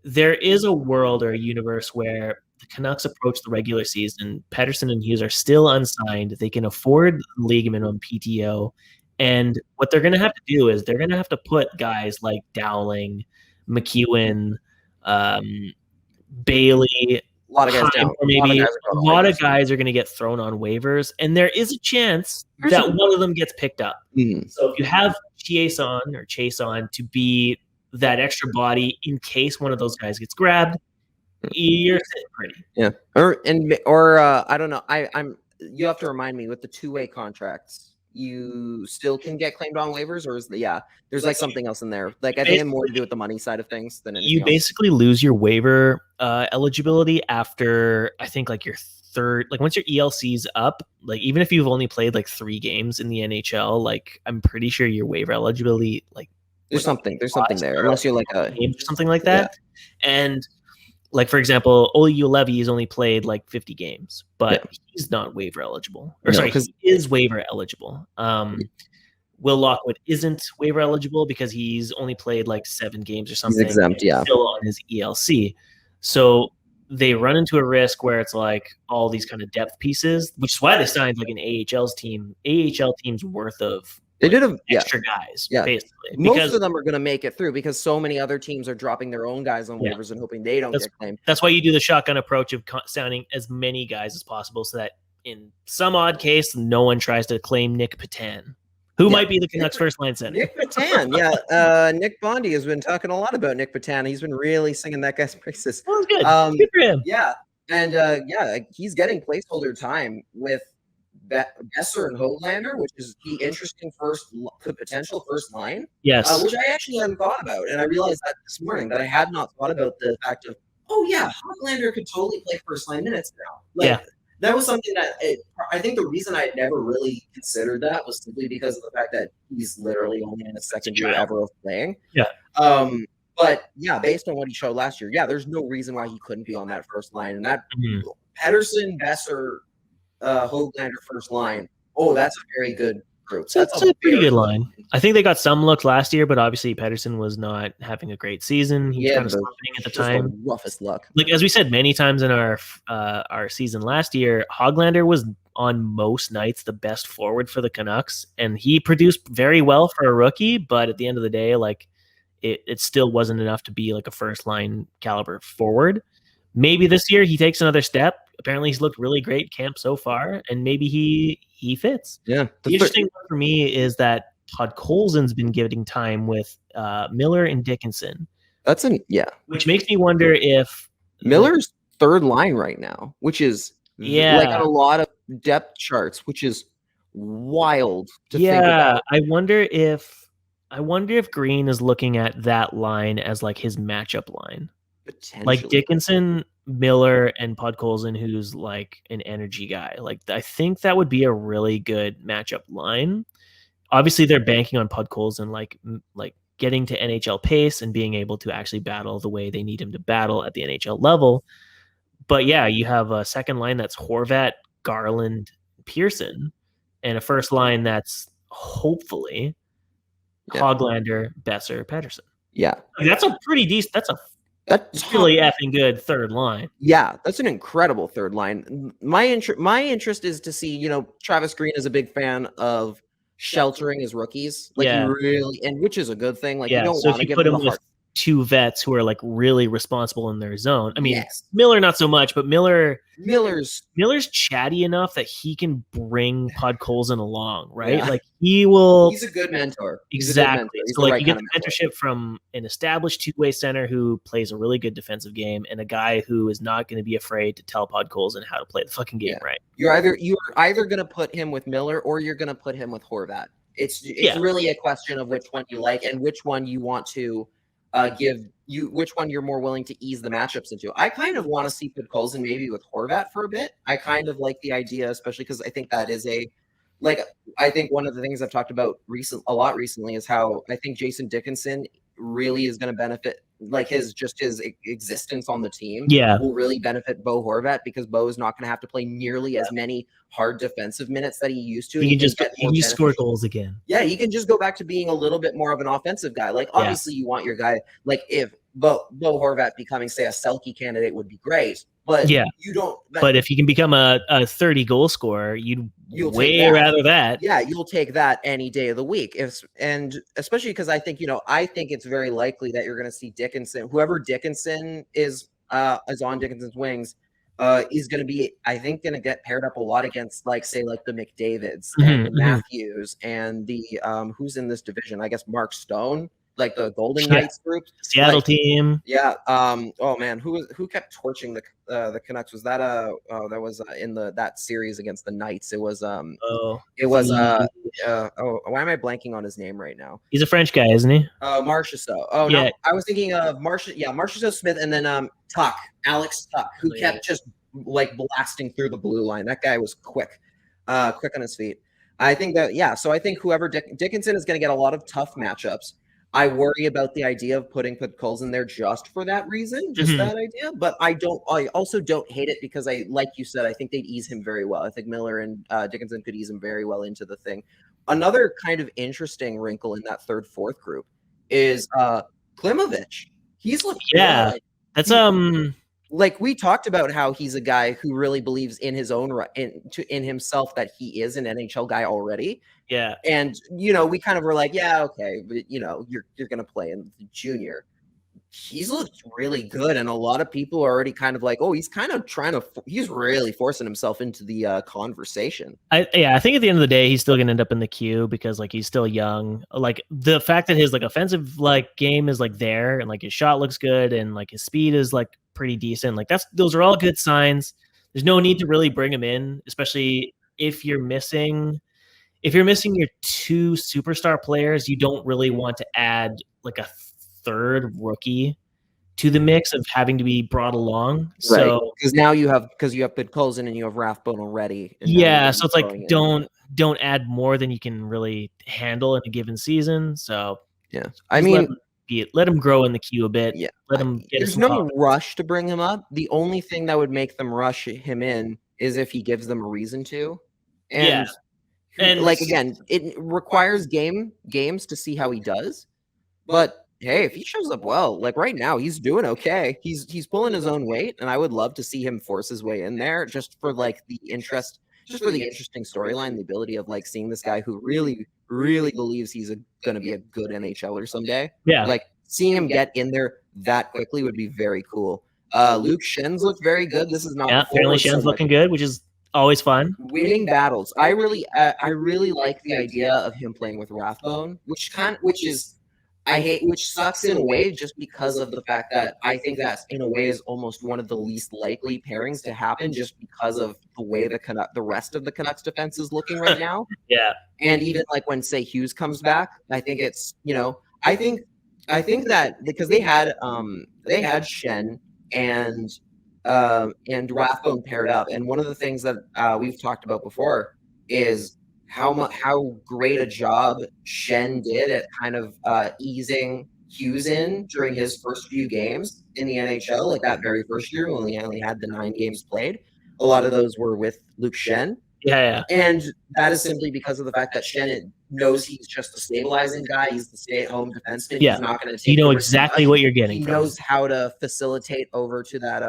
there is a world or a universe where the Canucks approach the regular season. Pettersson and Hughes are still unsigned. They can afford league minimum PTO. And what they're going to have to do is they're going to have to put guys like Dowling, McEwen, Bailey, a lot of guys down. Or maybe a lot of guys are going to get thrown on waivers. And there is a chance that one of them gets picked up. So if you have Chase on to be that extra body in case one of those guys gets grabbed, you're sitting pretty. Yeah. Or I don't know. You have to remind me with the two-way contracts, you still can get claimed on waivers, or there's something else in there. I think it has more to do with the money side of things than anything else. Basically lose your waiver eligibility after I think your third, once your ELC's up, even if you've only played 3 games in the NHL, I'm pretty sure your waiver eligibility there's something there, unless you're a game or something like that. Yeah. And for example, Ole Levy has only played 50 games, but he's not waiver eligible. He is waiver eligible. Will Lockwood isn't waiver eligible because he's only played 7 games or something. He's exempt, still on his ELC. So they run into a risk where it's all these kind of depth pieces, which is why they signed an AHL team's worth of extra guys, basically. Most of them are going to make it through because so many other teams are dropping their own guys on waivers and hoping they don't get claimed. That's why you do the shotgun approach of signing as many guys as possible so that in some odd case, no one tries to claim Nick Petan, who might be the Canucks first line center. Nick Petan, Nick Bondi has been talking a lot about Nick Petan. He's been really singing that guy's praises. Well, good. Good for him. Yeah. And he's getting placeholder time with Besser and Hoglander, which is the interesting potential first line. Yes. Which I actually hadn't thought about. And I realized that this morning that I had not thought about the fact of, Hoglander could totally play first line minutes now. That was something that I think the reason I had never really considered that was simply because of the fact that he's literally only in his second year ever of playing. Yeah. But based on what he showed last year, there's no reason why he couldn't be on that first line. And that Pettersson, Besser, Hoglander first line. Oh, that's a very good group. That's a pretty good line. I think they got some looks last year, but obviously Pettersson was not having a great season. He was kind of slumping at the time. The roughest luck. As we said many times in our season last year, Hoglander was on most nights the best forward for the Canucks, and he produced very well for a rookie. But at the end of the day, it still wasn't enough to be a first line caliber forward. Maybe this year he takes another step. Apparently he's looked really great camp so far, and maybe he fits. Yeah. The interesting one for me is that Todd Colson's been giving time with Miller and Dickinson, Which makes me wonder if Miller's third line right now, which is like on a lot of depth charts, which is wild to think about. I wonder if Green is looking at that line as like his matchup line. Like Dickinson, Miller, and Podkolzin, who's like an energy guy. Like I think that would be a really good matchup line. Obviously, they're banking on Podkolzin like getting to NHL pace and being able to actually battle the way they need him to battle at the NHL level. But yeah, you have a second line that's Horvat, Garland, Pearson, and a first line that's hopefully Hoglander, Besser, Pettersson. Yeah, like, that's a pretty decent. That's really effing good third line. Yeah, that's an incredible third line. My interest is to see. Travis Green is a big fan of sheltering his rookies, like which is a good thing. Like you don't want to give them with two vets who are like really responsible in their zone. I mean, Miller not so much, but Miller's chatty enough that he can bring Podkolzin along, right? Like he's a good mentor. Exactly. So like you get the mentorship from an established two-way center who plays a really good defensive game and a guy who is not going to be afraid to tell Podkolzin how to play the fucking game right. You're either going to put him with Miller or you're going to put him with Horvat. It's really a question of which one you like and which one you want to which one you're more willing to ease the matchups into. I kind of want to see Podkolzin maybe with Horvat for a bit. I kind of like the idea, especially because I think that is I think one of the things I've talked about a lot recently is how I think Jason Dickinson really is going to benefit, like his existence on the team will really benefit Bo Horvat because Bo is not going to have to play nearly as many hard defensive minutes that he used to. He can just score goals again. Yeah, he can just go back to being a little bit more of an offensive guy. Like obviously you want your guy, like if Bo Horvat becoming say a Selke candidate would be great. But you don't. But if you can become a 30 goal scorer, you'd way rather that. Yeah, you'll take that any day of the week. And especially because I think it's very likely that you're going to see Dickinson, whoever Dickinson is on Dickinson's wings, is going to be, I think, going to get paired up a lot against the McDavids and the Matthews and the who's in this division. I guess Mark Stone. Like the Golden Knights group, Seattle team. Yeah. Oh man, who kept torching the Canucks? Was that that was in that series against the Knights? It was why am I blanking on his name right now? He's a French guy, isn't he? Marchessault. Oh no, I was thinking of Marchessault Smith, and then Alex Tuck, who kept just like blasting through the blue line. That guy was quick on his feet. I think that so I think whoever Dickinson is going to get a lot of tough matchups. I worry about the idea of putting Podkolzin there just for that reason, that idea. But I also don't hate it because like you said, I think they'd ease him very well. I think Miller and Dickinson could ease him very well into the thing. Another kind of interesting wrinkle in that third, fourth group is Klimovich. He's looked good. That's like we talked about how he's a guy who really believes in his own right in himself that he is an NHL guy already. Yeah. And we kind of were like, yeah, okay, but you're going to play in the junior. He's looked really good, and a lot of people are already kind of like, oh, he's kind of he's really forcing himself into the conversation. I think at the end of the day, he's still going to end up in the queue because like he's still young. Like the fact that his like offensive like game is like there, and like his shot looks good, and like his speed is like pretty decent. Like those are all good signs. There's no need to really bring him in, especially if you're missing your two superstar players. You don't really want to add like a third rookie to the mix of having to be brought along. Right. So because now you have Podkolzin and you have Rathbone already. So it's like don't add more than you can really handle in a given season. So I mean, let him grow in the queue a bit. Yeah, let him get. There's no rush to bring him up. The only thing that would make them rush him in is if he gives them a reason to. And like again, it requires games to see how he does. But hey, if he shows up well, like right now, he's doing okay. He's pulling his own weight, and I would love to see him force his way in there just for like the interest, just for the interesting storyline, the ability of like seeing this guy who really, really believes he's going to be a good NHLer someday. Yeah, like seeing him get in there that quickly would be very cool. Luke Schen's looked very good. This is not apparently Schen's looking good, which is always fun. Winning battles. I really like the idea of him playing with Rathbone, which is I hate, which sucks in a way, just because of the fact that I think that in a way is almost one of the least likely pairings to happen, just because of the way the rest of the Canucks defense is looking right now. Yeah. And even like when, say, Hughes comes back, I think it's, I think that because they had Shen and Rathbone paired up, and one of the things that we've talked about before is how great a job Shen did at kind of easing Hughes in during his first few games in the NHL, like that very first year when he only had the 9 games played. A lot of those were with Luke Shen. Yeah. And that is simply because of the fact that Shen knows he's just a stabilizing guy. He's the stay-at-home defenseman. Yeah. He's not going to take. You know exactly what you're getting. He knows how to facilitate over to that,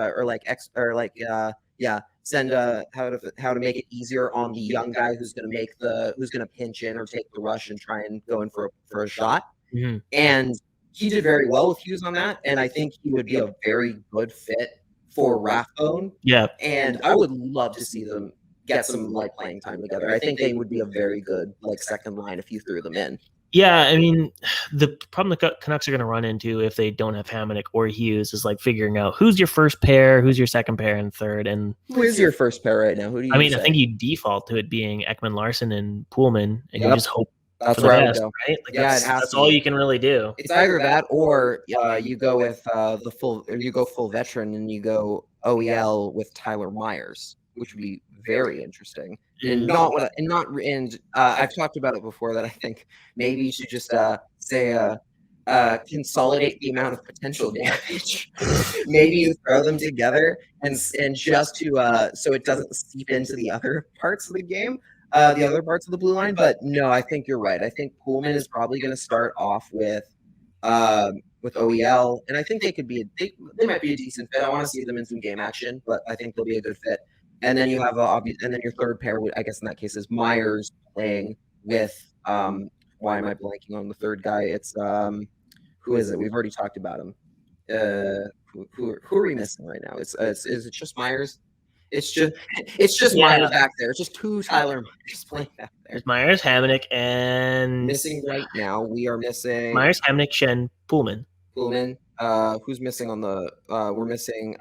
send how to make it easier on the young guy who's going to pinch in or take the rush and try and go in for a shot. Mm-hmm. And he did very well with Hughes on that, and I think he would be a very good fit for Rathbone. Yeah. And I would love to see them get some like playing time together. I think they would be a very good like second line if you threw them in. Yeah, I mean, the problem the Canucks are going to run into if they don't have Hamonic or Hughes is like figuring out who's your first pair, who's your second pair, and third. And who is your first pair right now? Who do you? I think you default to it being Ekman Larson and Pullman, and you just hope that's for the where best, I would go. right? Like that's all you can really do. It's either that or you go with full veteran and you go OEL with Tyler Myers, which would be very interesting. And I've talked about it before that I think maybe you should just consolidate the amount of potential damage. Maybe you throw them together and just to so it doesn't seep into the other parts of the game, the other parts of the blue line. But no, I think you're right. I think Pullman is probably going to start off with OEL, and I think they might be a decent fit. I want to see them in some game action, but I think they'll be a good fit. And then you have and then your third pair, I guess in that case, is Myers playing with why am I blanking on the third guy? It's who is it? We've already talked about him. Who are we missing right now? Is it just Myers? It's just Myers back there. It's just 2 Tyler Myers playing back there. There's Myers, Hamonic, and missing right now. We are missing Myers, Hamonic, Shen, Pullman. Who's missing on the? We're missing.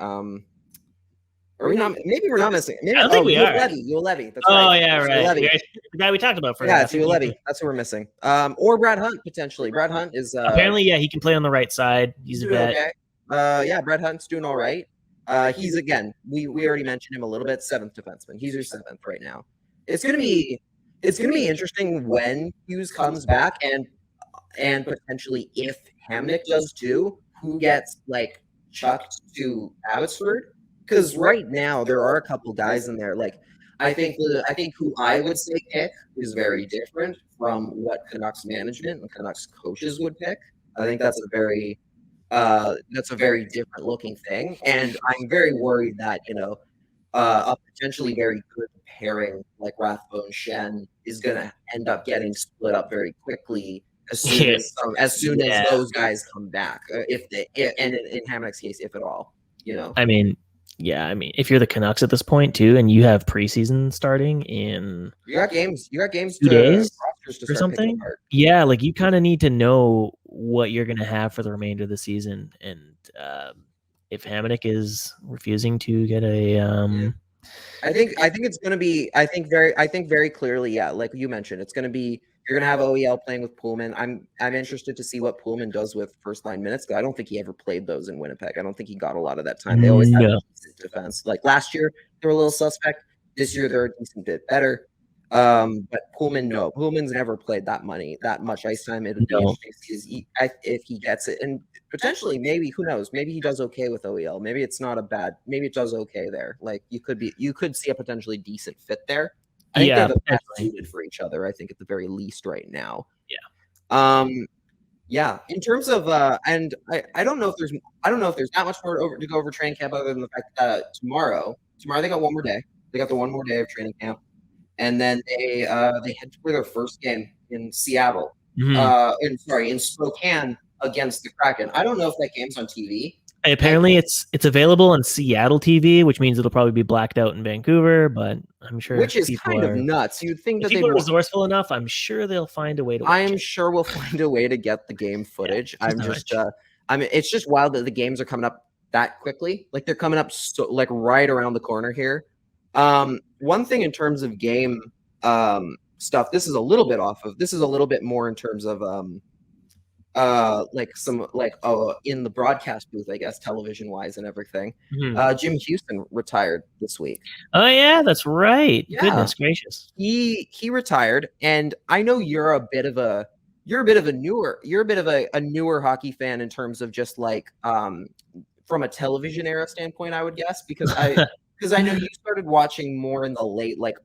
Are we not? Maybe we're not missing. Maybe, I don't think we are. Ulevi. That's right. Yeah, right. The guy we talked about first. Yeah, it's Ulevi. That's who we're missing. Or Brad Hunt potentially. Brad Hunt is apparently he can play on the right side. He's a vet. Okay. Brad Hunt's doing all right. He's again. We already mentioned him a little bit. 7th defenseman. He's your 7th right now. It's gonna be interesting when Hughes comes back and potentially if Hamonic does too. Who gets like chucked to Abbotsford? Because right now there are a couple guys in there. Like I think who I would say pick is very different from what Canucks management and Canucks coaches would pick. I think that's a very different looking thing, and I'm very worried that a potentially very good pairing like Rathbone Shen is going to end up getting split up very quickly as soon as those guys come back. And in Hamonic's case, if at all, I mean, if you're the Canucks at this point too, and you have preseason starting in you got games 2 days or something. Yeah, like you kind of need to know what you're going to have for the remainder of the season, and if Hamonic is refusing to get a, I think it's going to be. I think very clearly, yeah. Like you mentioned, it's going to be. You're going to have OEL playing with Pullman. I'm interested to see what Pullman does with first line minutes. I don't think he ever played those in Winnipeg. I don't think he got a lot of that time. They always had a decent defense. Like last year, they were a little suspect. This year, they're a decent bit better. But Pullman, no. Pullman's never played that much ice time. It would be interesting if he gets it. And potentially, maybe, who knows? Maybe he does okay with OEL. Maybe it's not a bad. Maybe it does okay there. Like you could see a potentially decent fit there. I think they're the best suited for each other. I think at the very least right now. Yeah. In terms of and I don't know if there's that much more to go over training camp other than the fact that tomorrow they got one more day. They got the one more day of training camp, and then they head for their first game in Seattle. In Spokane against the Kraken. I don't know if that game's on TV. Apparently, it's available on Seattle TV, which means it'll probably be blacked out in Vancouver. But I'm sure which is people kind of are nuts. You'd think if that people are resourceful enough. I'm sure they'll find a way to. Watch I'm it. sure we'll find a way to get the game footage. Yeah, I mean, it's just wild that the games are coming up that quickly. Like they're coming up so like right around the corner here. One thing in terms of game stuff, this is a little bit more in terms of like some like in the broadcast booth, I guess, television wise and everything. Jim Hughson retired this week. Oh yeah, that's right. Yeah. Goodness gracious. He retired, and I know you're a bit of a newer hockey fan in terms of just like from a television era standpoint, I would guess, because I know you started watching more in the late like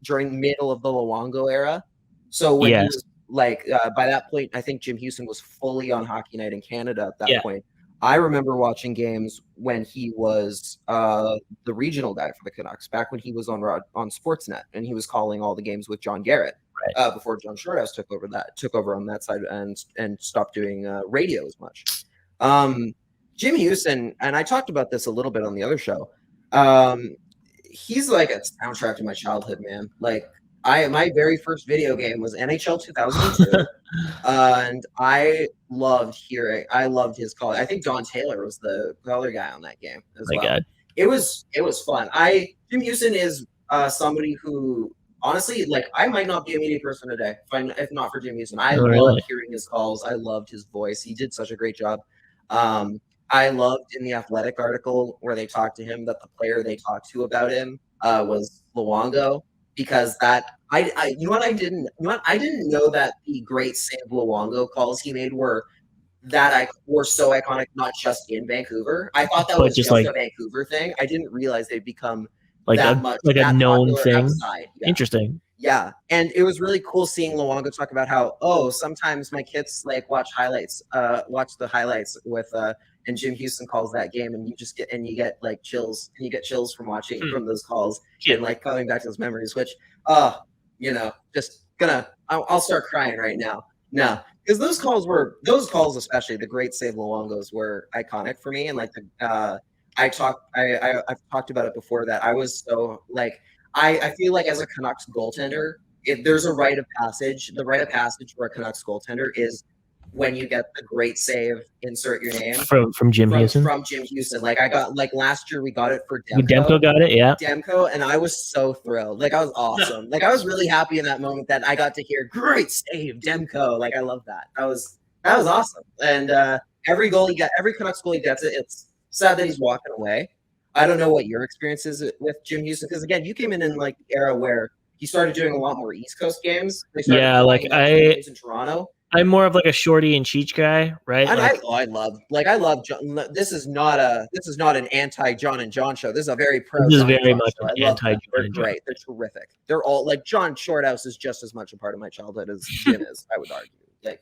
during middle of the Luongo era. So when he was like by that point, I think Jim Hughson was fully on Hockey Night in Canada at that point. I remember watching games when he was the regional guy for the Canucks, back when he was on Sportsnet, and he was calling all the games with John Garrett before John Shorthouse took over on that side and stopped doing radio as much. Jim Hughson, and I talked about this a little bit on the other show. He's like a soundtrack to my childhood, man. Like my very first video game was NHL 2002, and I loved his call. I think Don Taylor was the color guy on that game as well. God. It was fun. Jim Hughson is somebody who honestly, like, I might not be a media person today if not for Jim Hughson. I loved hearing his calls. I loved his voice. He did such a great job. I loved in the Athletic article where they talked to him that the player they talked to about him was Luongo, because I didn't know that the great save Luongo calls he made were so iconic, not just in Vancouver. I thought that was just like a Vancouver thing. I didn't realize they'd become like a known thing. Outside. Yeah. Interesting. Yeah, and it was really cool seeing Luongo talk about how sometimes my kids like watch the highlights with and Jim Hughson calls that game, and you get like chills, and you get chills from watching from those calls and like coming back to those memories, which I'll start crying right now. No, because those calls, especially the great save Luongos, were iconic for me, and like I've talked about it before that I was so like. I feel like as a Canucks goaltender, if there's a rite of passage, the rite of passage for a Canucks goaltender is when you get the great save, insert your name from Jim Hughson. From Jim Hughson. Like I got last year we got it for Demko. Demko got it, yeah. Demko, and I was so thrilled. Like I was awesome. Like I was really happy in that moment that I got to hear great save, Demko. Like I love that. That was awesome. And every Canucks goal he gets it. It's sad that he's walking away. I don't know what your experience is with Jim Hughson, because again, you came in like the era where he started doing a lot more East Coast games. Yeah, like games in Toronto. I'm more of like a Shorty and Cheech guy, right? And I love John. This is not an anti John and John show. This is a very pro. This is John very John much show. an anti John. They're great. They're terrific. They're all like John Shorthouse is just as much a part of my childhood as Jim is. I would argue. Like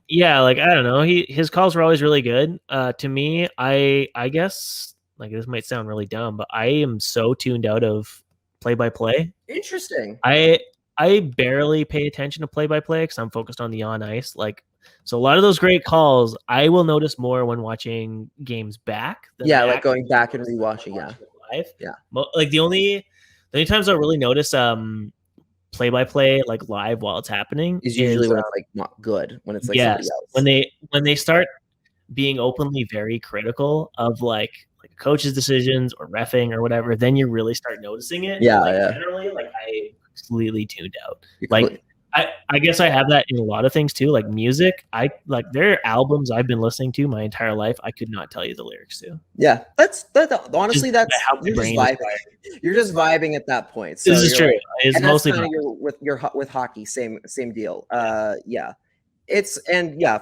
yeah, like I don't know. His calls were always really good. To me, I guess. Like this might sound really dumb, but I am so tuned out of play-by-play. Interesting. I barely pay attention to play-by-play because I'm focused on the on ice. Like, so a lot of those great calls, I will notice more when watching games back. Like going back and rewatching. Yeah, live. Yeah. Like the only times I'll really notice play-by-play like live while it's happening is usually when it's like not good, when it's like somebody else. When they start being openly very critical of like coach's decisions or reffing or whatever, then you really start noticing it. Generally, like I completely tuned out. Like I guess I have that in a lot of things too. Like music, there are albums I've been listening to my entire life. I could not tell you the lyrics to. Yeah, that's honestly you're just vibing. You're just vibing at that point. So this is true. It's mostly with hockey. Same deal. Yeah.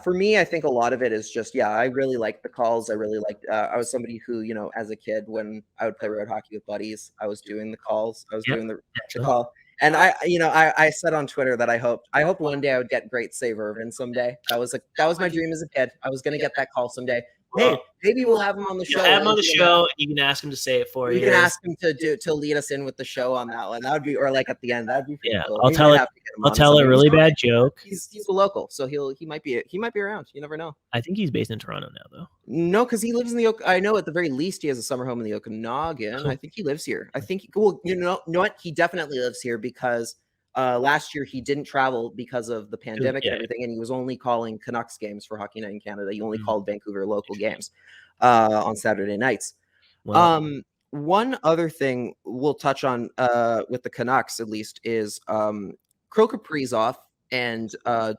For me, I think a lot of it is just, I really like the calls. I really liked, I was somebody who, as a kid, when I would play road hockey with buddies, I was doing the calls. I was doing the call. And I said on Twitter that I hoped one day I would get great save Irvin someday. That was my dream as a kid. I was going to get that call someday. Hey, maybe we'll have him on the show. have him on the show. You can ask him to say it for you. You can ask him to lead us in with the show on that one. That would be, or like at the end. That'd be pretty cool. I'll tell a really bad joke. He's a local, so he might be around. You never know. I think he's based in Toronto now, though. No, because he lives in the. I know at the very least he has a summer home in the Okanagan. I think he lives here. I think. Well, you know what? He definitely lives here because last year he didn't travel because of the pandemic and everything, and he was only calling Canucks games for Hockey Night in Canada. He only called Vancouver local games on Saturday nights. Wow. One other thing we'll touch on with the Canucks at least is Kaprizov and I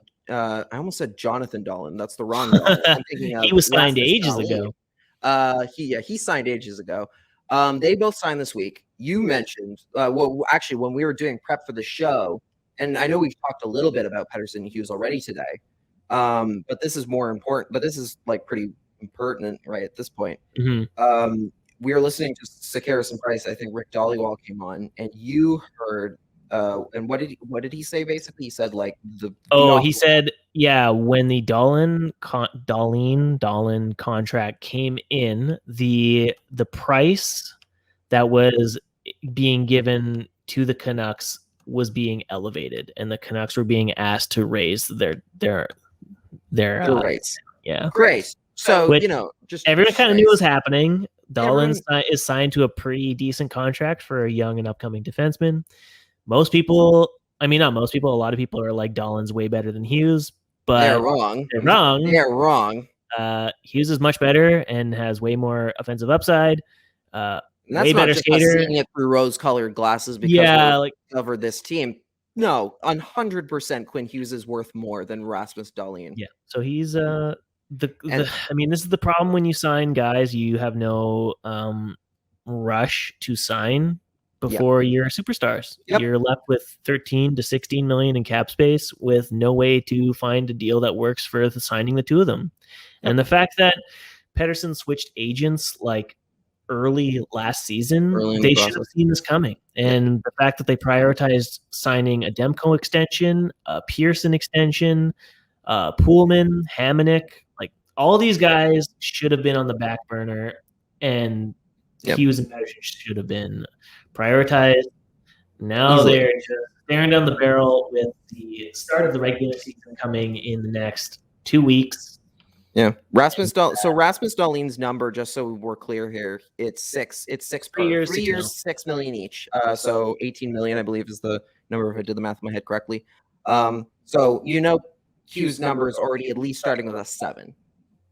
almost said Jonathan Dahlin. That's the wrong Dahlin. I'm thinking of he was signed Rasmus ages Dahlin. ago. He signed ages ago. They both signed this week. You mentioned well, actually, when we were doing prep for the show, and I know we've talked a little bit about Pettersson and Hughes already today, but this is more important. But this is like pretty pertinent right at this point. Mm-hmm. We were listening to Sakaris and Price. I think Rick Dollywall came on, and you heard. And what did he say? Basically, he said like he said, yeah, when the Dahlin contract came in, the price that was being given to the Canucks was being elevated, and the Canucks were being asked to raise their rates. Yeah, great. So just everyone kind of knew what was happening. Dahlin is signed to a pretty decent contract for a young and upcoming defenseman. Most people, I mean, not most people, a lot of people are like Dahlin's way better than Hughes, but they're wrong. They're wrong. Hughes is much better and has way more offensive upside. And that's way better skater. Seeing it through rose-colored glasses because we cover this team. No, 100% Quinn Hughes is worth more than Rasmus Dahlin. Yeah, so he's I mean, this is the problem when you sign guys. You have no rush to sign before you're superstars. You're left with 13 to 16 million in cap space with no way to find a deal that works for signing the two of them. And the fact that Pettersson switched agents like early last season, they should have seen this coming. And the fact that they prioritized signing a Demko extension, a Pearson extension, Pullman, Hamonic, like all these guys should have been on the back burner, and Hughes and Pettersson should have been prioritized. Now they're just staring down the barrel with the start of the regular season coming in the next 2 weeks. Yeah, Rasmus Dahlin's number, just so we're clear here, it's 6 3 years, 3 years, 6 million each. So 18 million, I believe, is the number if I did the math in my head correctly. So Hughes' number is already at least starting with a 7,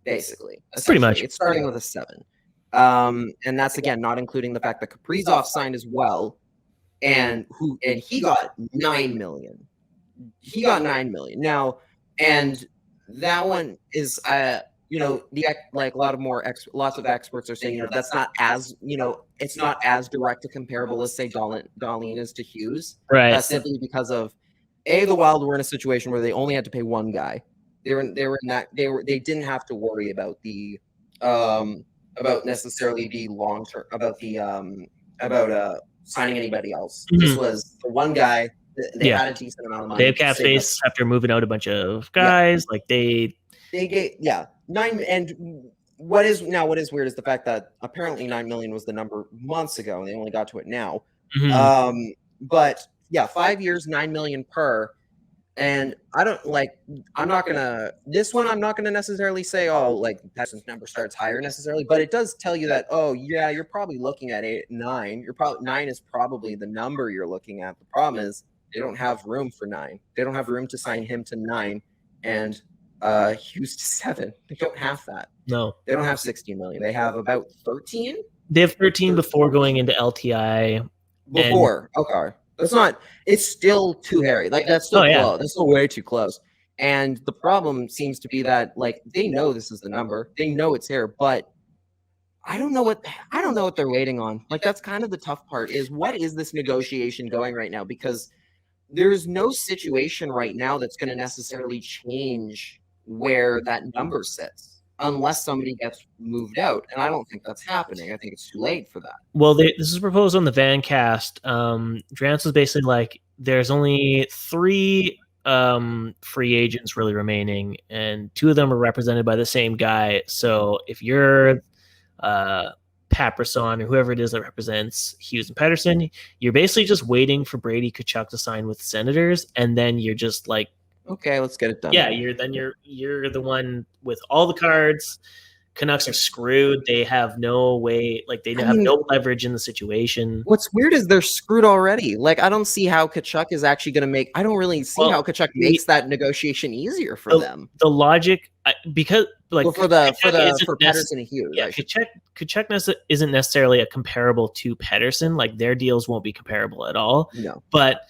basically. Pretty much, it's starting with a 7. And that's again not including the fact that Kaprizov signed as well, and he got 9 million. He got 9 million now, and that one is like lots of experts are saying that's not as it's not as direct a comparable as say Dahlin is to Hughes, right? Simply because of the Wild were in a situation where they only had to pay one guy. They didn't have to worry about the about necessarily the long term about signing anybody else. Mm-hmm. This was the one guy. They had a decent amount of money. They have cap space after moving out a bunch of guys. Yeah. Like they gave 9. And what is weird is the fact that apparently 9 million was the number months ago, and they only got to it now. Mm-hmm. But 5 years, 9 million per. And I'm not gonna necessarily say, Pettersson's number starts higher necessarily, but it does tell you that, you're probably looking at 8, 9. 9 is probably the number you're looking at. The problem is they don't have room for 9. They don't have room to sign him to 9 and Hughes to 7. They don't have that. No, they don't have 16 million. They have about 13. They have 13 before going into LTI. Okay. It's still too hairy. That's still close. That's still way too close. And the problem seems to be that they know this is the number. They know it's here, but I don't know what they're waiting on. That's kind of the tough part is what is this negotiation going right now? Because there's no situation right now that's going to necessarily change where that number sits unless somebody gets moved out. And I don't think that's happening. I think it's too late for that. Well, this is proposed on the Vancast. Drance was basically like, there's only 3 free agents really remaining, and 2 of them are represented by the same guy. So if you're Pettersson or whoever it is that represents Hughes and Pettersson, you're basically just waiting for Brady Tkachuk to sign with the Senators, and then you're just like, okay, let's get it done. yeah, you're the one with all the cards. Canucks are screwed. They have no way, like they have no leverage in the situation. What's weird is they're screwed already. Like, I don't see how Tkachuk is actually going to make. I don't really see how Tkachuk makes that negotiation easier for them. The logic, because like for Pettersson and Hughes, yeah, Tkachuk isn't necessarily a comparable to Pettersson. Like their deals won't be comparable at all. No, but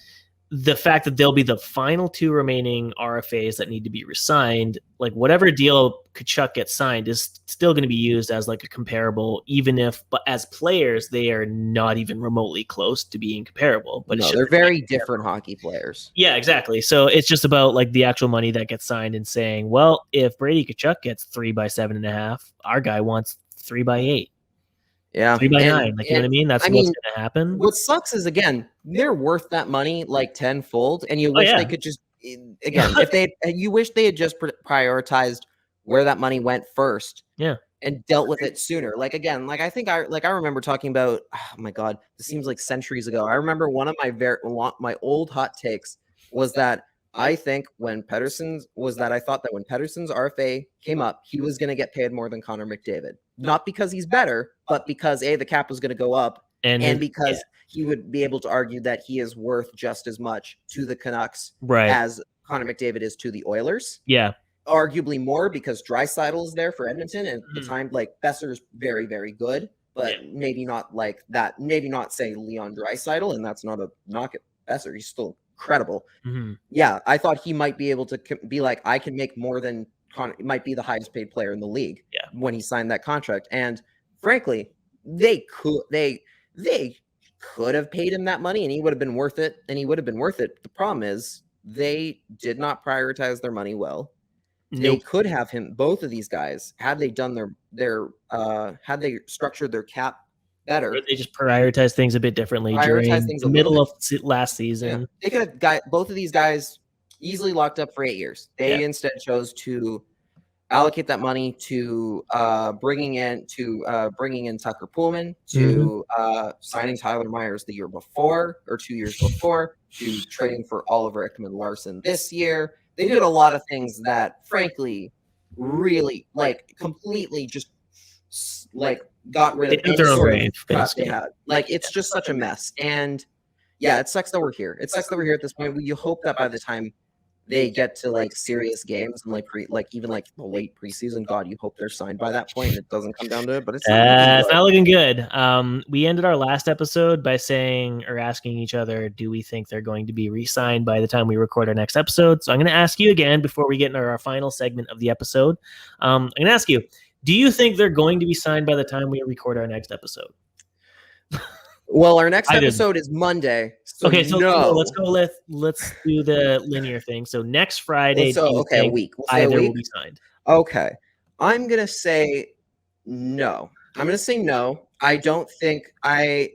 the fact that they'll be the final 2 remaining RFAs that need to be resigned, like whatever deal Tkachuk gets signed is still going to be used as like a comparable, even if, but as players, they are not even remotely close to being comparable. But no, they're very different hockey players. Yeah, exactly. So it's just about like the actual money that gets signed and saying, well, if Brady Tkachuk gets 3 by 7.5, our guy wants 3 by 8. Yeah, 3 by 9. Like, you know what I mean? That's what's going to happen. What sucks is, again, they're worth that money like tenfold, and you wish they could just, again, you wish they had just prioritized where that money went first. Yeah. And dealt with it sooner. Like, again, like I remember talking about, oh my God, this seems like centuries ago. I remember one of my old hot takes was that I thought that when Pettersson's RFA came up, he was going to get paid more than Connor McDavid. Not because he's better, but because the cap was going to go up, and because he would be able to argue that he is worth just as much to the Canucks as Connor McDavid is to the Oilers. Yeah. Arguably more because Draisaitl is there for Edmonton, and at the time, like, Besser's very, very good, but maybe not like that. Maybe not say Leon Draisaitl, and that's not a knock at Besser. He's still incredible. Yeah, I thought he might be able to be like, I can make more than Connor. Might be the highest paid player in the league when he signed that contract. And frankly, they could have paid him that money, and he would have been worth it. The problem is they did not prioritize their money well. They could have him, both of these guys, had they done had they structured their cap better. Or they just prioritize things a bit differently during the middle of last season. Yeah. They could have both of these guys easily locked up for 8 years. They instead chose to allocate that money to bringing in Tucker Pullman, to signing Tyler Myers the year before or 2 years before, to trading for Oliver Ekman-Larsson this year. They did a lot of things that, frankly, really, like, completely just, like, got rid of any sort of crap they had. Like, it's just such a mess. And, yeah, it sucks that we're here. It sucks that we're here at this point. You hope that by the time they get to, like, serious games and, like even, like, the late preseason, God, you hope they're signed by that point. It doesn't come down to it, but it's not looking good. We ended our last episode by saying or asking each other, do we think they're going to be re-signed by the time we record our next episode? So I'm going to ask you again before we get into our final segment of the episode. I'm going to ask you, do you think they're going to be signed by the time we record our next episode? Well, our next episode is Monday. So okay, so let's go. Let's do the linear thing. So next Friday, a week. Either will be signed. Okay, I'm gonna say no. I don't think the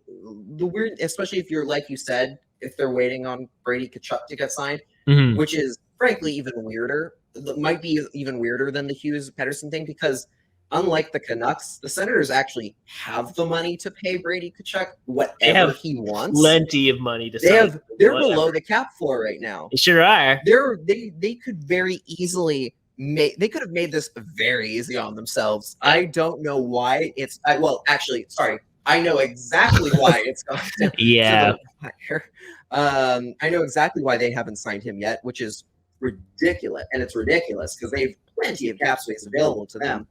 weird, especially if you're like you said, if they're waiting on Brady Tkachuk to get signed, which is frankly even weirder. That might be even weirder than the Hughes Pettersson thing, because unlike the Canucks, the Senators actually have the money to pay Brady Tkachuk whatever he wants. Plenty of money to they're below the cap floor right now. They sure are. They could very easily they could have made this very easy on themselves. I don't know why I know exactly why it's gone down to the wire. I know exactly why they haven't signed him yet, which is ridiculous. And it's ridiculous because they have plenty of cap space available to them.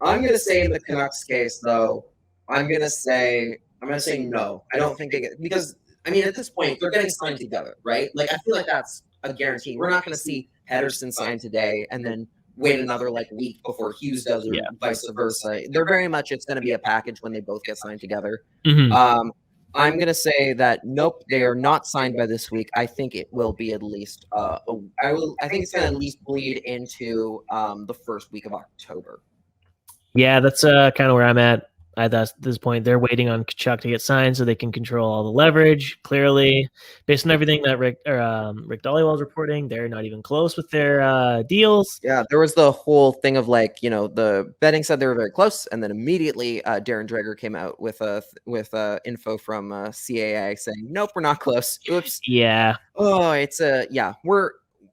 I'm going to say in the Canucks case, though, I'm going to say no. I don't think they get, because, I mean, at this point, they're getting signed together, right? Like, I feel like that's a guarantee. We're not going to see Pettersson sign today and then wait another, like, week before Hughes does, or vice versa. They're very much, it's going to be a package when they both get signed together. I'm going to say that, nope, they are not signed by this week. I think it will be at least, I think it's going to at least bleed into the first week of October. Yeah, that's kind of where I'm at. At this point, they're waiting on Kachuk to get signed so they can control all the leverage. Clearly, based on everything that Rick Dollywell's reporting, they're not even close with their deals. Yeah, there was the whole thing of like, the betting said they were very close, and then immediately Darren Dreger came out with info from CAA saying, "Nope, we're not close." Oops. Yeah. Oh, it's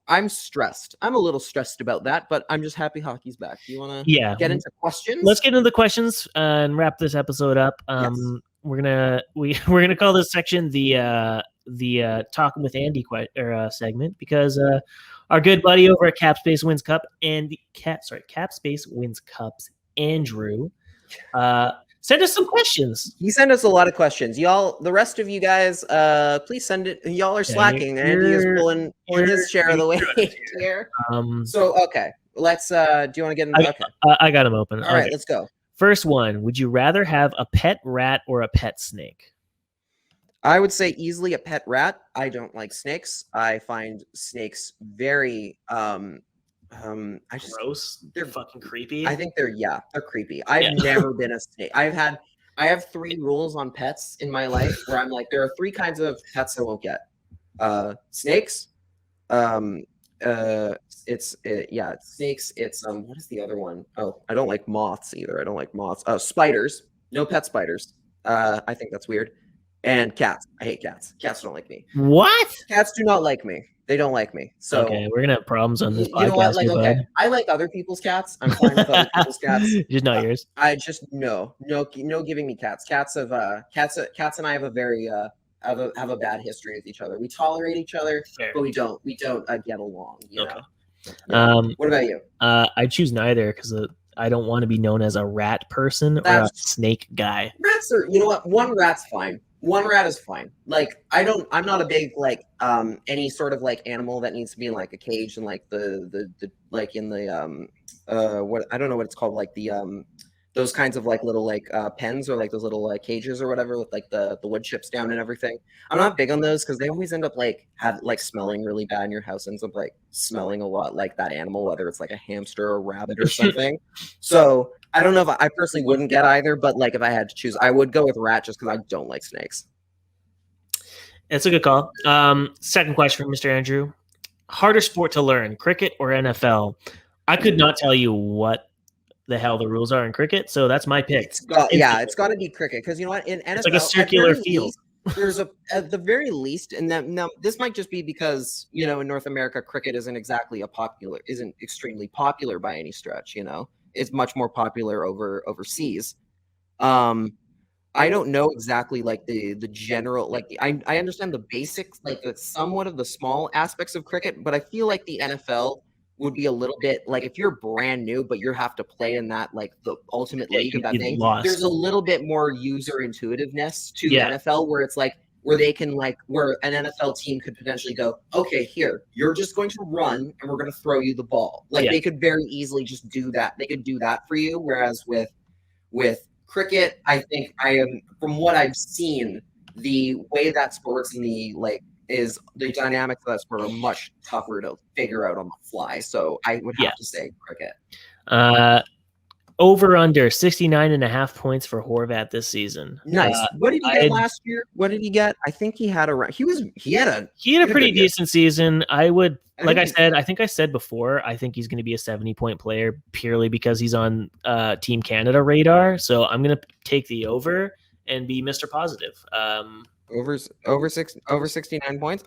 I'm stressed. I'm a little stressed about that, but I'm just happy hockey's back. Do you want to get into questions? Let's get into the questions and wrap this episode up. Yes. We're gonna call this section the Talking with Andy segment because our good buddy over at Capspace Wins Cup and Capspace Wins Cups, Andrew, send us some questions. He sent us a lot of questions. Y'all, the rest of you guys, please send it. Y'all are slacking. Andy is pulling his share of the weight here. So, okay. Let's, do you want to get into okay. I got him open. All right, let's go. First one. Would you rather have a pet rat or a pet snake? I would say easily a pet rat. I don't like snakes. I find snakes very, gross. They're fucking creepy. I think they're creepy. I've never been a snake. I have 3 rules on pets in my life where I'm like, there are 3 kinds of pets I won't get. Snakes. It's snakes. It's what is the other one? Oh, I don't like moths either. I don't like moths. Spiders. No pet spiders. I think that's weird. And cats. I hate cats. Cats don't like me. What? Cats do not like me. They don't like me. So okay, we're gonna have problems on this podcast. You know what? Like, okay, I like other people's cats. I'm fine with other people's cats. Just not yours. I just no giving me cats. Cats and I have a very have a bad history with each other. We tolerate each other, but we don't get along. You know? Yeah. What about you? I choose neither because I don't want to be known as a rat person or a snake guy. Rats are, you know what? One rat's fine. One rat is fine. Like I'm not a big like any sort of like animal that needs to be in like a cage and like the like in the what I don't know what it's called, like the those kinds of like little like pens or like those little cages or whatever with like the wood chips down and everything. I'm not big on those because they always end up like smelling really bad in your house. Ends up like smelling a lot like that animal, whether it's like a hamster or a rabbit or something. So I don't know if I personally wouldn't get either, but like if I had to choose, I would go with rat just because I don't like snakes. It's a good call. Second question from Mr. Andrew. Harder sport to learn, cricket or NFL? I could not tell you what the hell the rules are in cricket, so that's my pick. It's got to be cricket because you know what, in NFL it's like a circular field. There's at the very least, and now this might just be because in North America cricket isn't extremely popular by any stretch. It's much more popular overseas. I don't know exactly like the general like I understand the basics, like the somewhat of the small aspects of cricket, but I feel like the NFL would be a little bit like if you're brand new, but you have to play in that like the ultimate league of that thing. There's a little bit more user intuitiveness to the NFL where it's like where they can like where an NFL team could potentially go, okay, here you're just going to run and we're going to throw you the ball. Like they could very easily just do that. They could do that for you. Whereas with cricket, I think from what I've seen, the way that sports in the like is the dynamics of that sport are much tougher to figure out on the fly. So I would have to say cricket. Over under 69.5 points for Horvat this season. Nice. What did he get last year? What did he get? I think he had he had a pretty decent season. I think I said before, I think he's going to be a 70-point player purely because he's on Team Canada radar. So I'm going to take the over and be Mr. Positive. Over 69 points.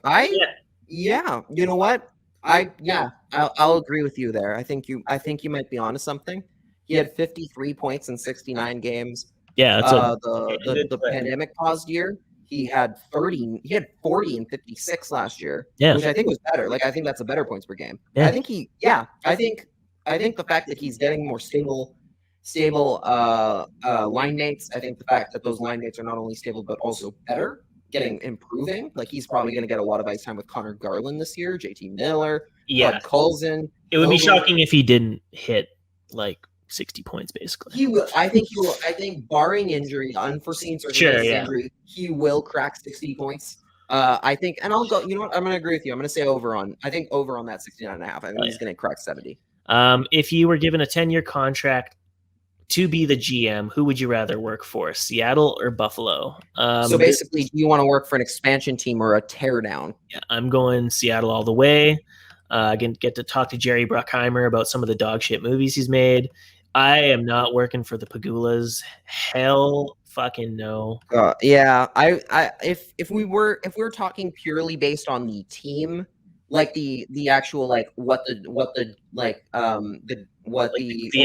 You know what? I'll agree with you there. I think you might be onto something. He had 53 points in 69 games. Yeah, the pandemic paused year. He had 40 and 56 last year, which I think was better. Like I think that's a better points per game. Yeah. I think the fact that he's getting more stable line mates. I think the fact that those line mates are not only stable but also better, improving. Like he's probably going to get a lot of ice time with Connor Garland this year, JT Miller, Bud Colson. It would be shocking if he didn't hit like 60 points basically. He will. I think barring injury, unforeseen injury, he will crack 60 points. I think, and I'll go. You know what? I'm going to agree with you. I'm going to say over on that 69.5. I think he's going to crack 70. If you were given a 10-year contract to be the GM, who would you rather work for, Seattle or Buffalo? So basically, do you want to work for an expansion team or a teardown? Yeah, I'm going Seattle all the way. Get to talk to Jerry Bruckheimer about some of the dog shit movies he's made. I am not working for the Pagulas. Hell fucking no. Yeah, if we were talking purely based on the team, like the actual like what the overall like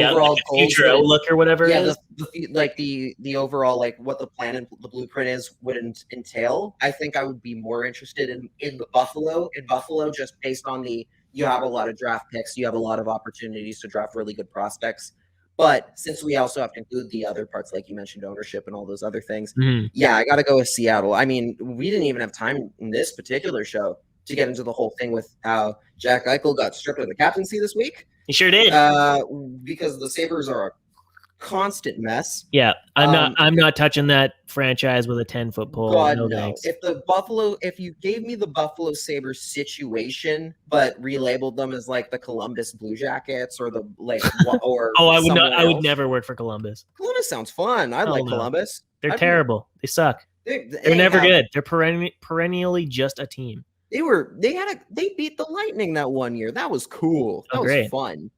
goals future outlook or whatever. Yeah, the overall like what the plan and the blueprint is would entail. I think I would be more interested in Buffalo, just based on you have a lot of draft picks, you have a lot of opportunities to draft really good prospects. But since we also have to include the other parts, like you mentioned, ownership and all those other things, yeah, I got to go with Seattle. I mean, we didn't even have time in this particular show to get into the whole thing with how Jack Eichel got stripped of the captaincy this week. He sure did. Because the Sabres are a constant mess. Yeah, I'm not touching that franchise with a 10-foot pole. God, no no. thanks. If you gave me the Buffalo Sabres situation, but relabeled them as like the Columbus Blue Jackets or the like, or I would not. I would never work for Columbus. Columbus sounds fun. I like Columbus. They're terrible. They suck. They're never good. They're perennially just a team. They beat the Lightning that one year. That was cool. That was fun.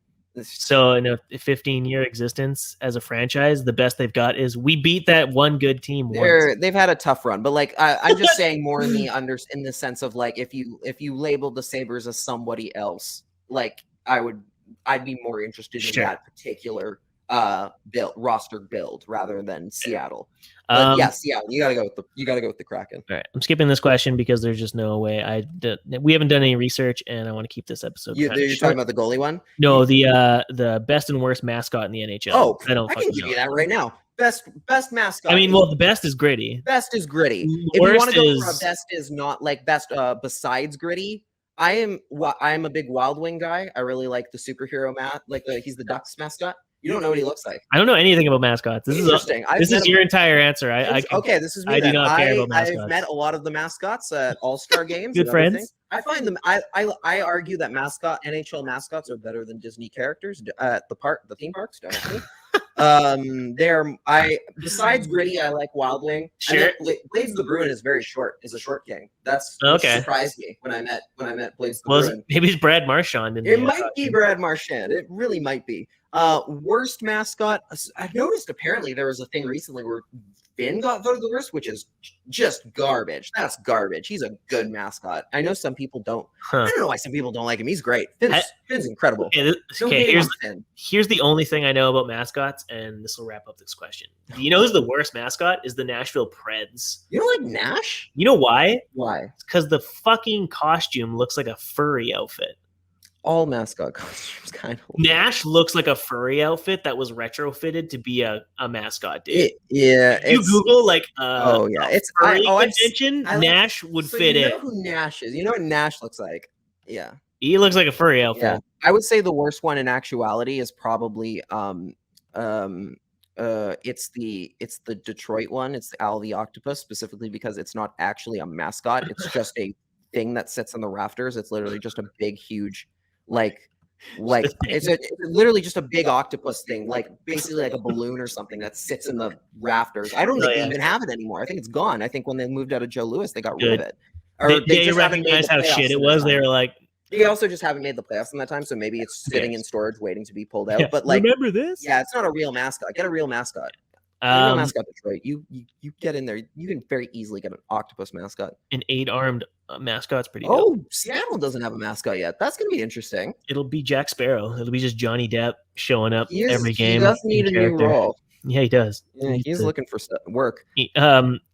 So in a 15-year existence as a franchise, the best they've got is we beat that one good team once. They've had a tough run, but like I'm just saying more in the sense of like if you labeled the Sabres as somebody else, like I'd be more interested in that particular roster build rather than Seattle. But yeah, Seattle. You gotta go with the Kraken. All right, I'm skipping this question because there's just no way. We haven't done any research, and I want to keep this episode. You're talking about the goalie one? No, the best and worst mascot in the NHL. Oh, I can give you that right now. Best mascot. I mean, well, the best is Gritty. Best is Gritty. If you want to go for a best is not like best besides Gritty. I am a big Wild Wing guy. I really like the superhero he's the Ducks mascot. You don't know what he looks like. I don't know anything about mascots. This interesting. This is your entire answer. This is me. I do not care about mascots. I've met a lot of the mascots at All-Star games. Good friends. I find them. I argue that NHL mascots are better than Disney characters at the theme parks. Besides Gritty, I like Wild Wing. Sure. Blades the Bruin is a short king. That's surprised me when I met Blades the Bruin. Maybe it's Brad Marchand. It might be Brad Marchand. It really might be. Worst mascot. I've noticed apparently there was a thing recently where Finn got voted the worst, which is just garbage. That's garbage. He's a good mascot. I know some people don't. I don't know why some people don't like him. He's great. Finn's incredible. Here's the only thing I know about mascots, and this will wrap up this question. Do you know who's the worst mascot? Is the Nashville Preds. You don't like Nash? You know why? Why? It's because the fucking costume looks like a furry outfit. All mascot costumes kind of. Nash looks like a furry outfit that was retrofitted to be a mascot, dude. You Google it's furry convention. Nash would fit in. You know who Nash is? You know what Nash looks like? Yeah, he looks like a furry outfit. Yeah. I would say the worst one in actuality is probably it's the Detroit one. It's the Owl the Octopus, specifically because it's not actually a mascot. It's just a thing that sits on the rafters. It's literally just a big, huge. It's literally just a big octopus thing, like basically like a balloon or something that sits in the rafters. I don't think they even have it anymore. I think it's gone. I think when they moved out of Joe Louis, they got rid of it. Or they recognize how shit it was. They were like, they also just haven't made the playoffs in that time, so maybe it's sitting in storage waiting to be pulled out. Yeah. But like, remember this? Yeah, it's not a real mascot. Get a real mascot. Mascot Detroit. You get in there. You can very easily get an octopus mascot. An 8-armed mascot's pretty good. Oh, Seattle doesn't have a mascot yet. That's gonna be interesting. It'll be Jack Sparrow. It'll be just Johnny Depp showing up every game. He does need a new role. Yeah, he does. Yeah, he's looking for work.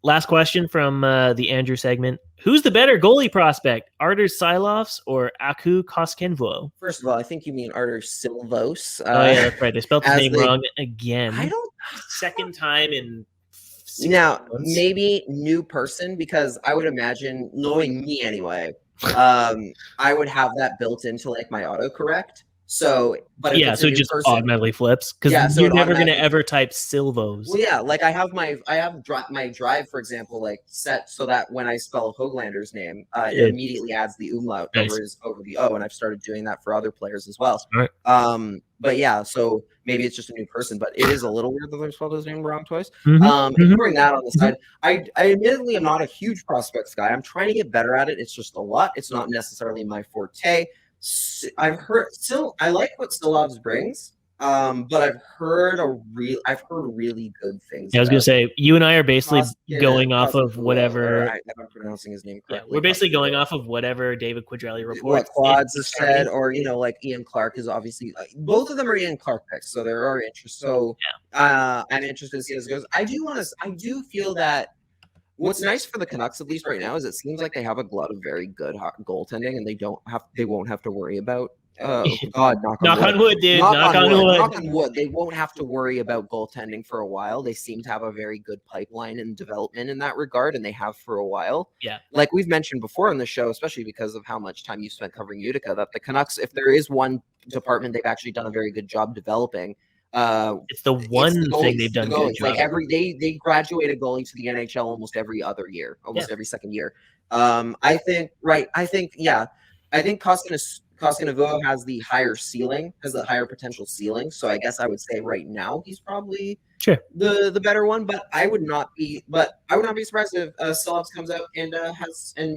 Last question from the Andrew segment. Who's the better goalie prospect, Arturs Silovs or Aku Koskenvuo? First of all, I think you mean Arturs Silvos. Oh, yeah, that's right. They spelled his name wrong again. I don't. Second time in 6 now, months. Maybe new person, because I would imagine, knowing me anyway, I would have that built into like my autocorrect. So, but if Yeah, it's so a it new just person, automatically flips because Yeah, so you're it never going to automatically- ever type Silvos. well, yeah, like I have my drive, for example, like set so that when I spell Hoaglander's name, it immediately adds the umlaut Nice. over the O, and I've started doing that for other players as well. Smart. But yeah, so maybe it's just a new person, but it is a little weird that they spelled his name wrong twice. Mhm, Ignoring that on the side, I admittedly am not a huge prospects guy. I'm trying to get better at it. It's just a lot. It's not necessarily my forte. I've heard I like what Stilovs brings. But I've heard really good things. I was going to say, you and I are basically going off of Koskinen, whatever. if I'm pronouncing his name correctly. Yeah, we're basically going off of whatever David Quadrelli reports. What Quads has said, or like Ian Clark is obviously both of them are Ian Clark picks, so there are interest. So I'm interested to see how this goes. I do feel that what's nice for the Canucks, at least right now, is it seems like they have a glut of very good goaltending, and they won't have to worry about. God, knock on wood, dude. Knock on wood. They won't have to worry about goaltending for a while. They seem to have a very good pipeline and development in that regard, and they have for a while. Yeah. Like we've mentioned before on the show, especially because of how much time you spent covering Utica, that the Canucks, if there is one department they've actually done a very good job developing, it's the one thing they've done good job. Like they graduate a goalie to the NHL almost every other year, every second year. I think Koskinen has the higher ceiling, has the higher potential ceiling. So I guess I would say right now he's probably the better one. But I would not be surprised if Stilovs comes out and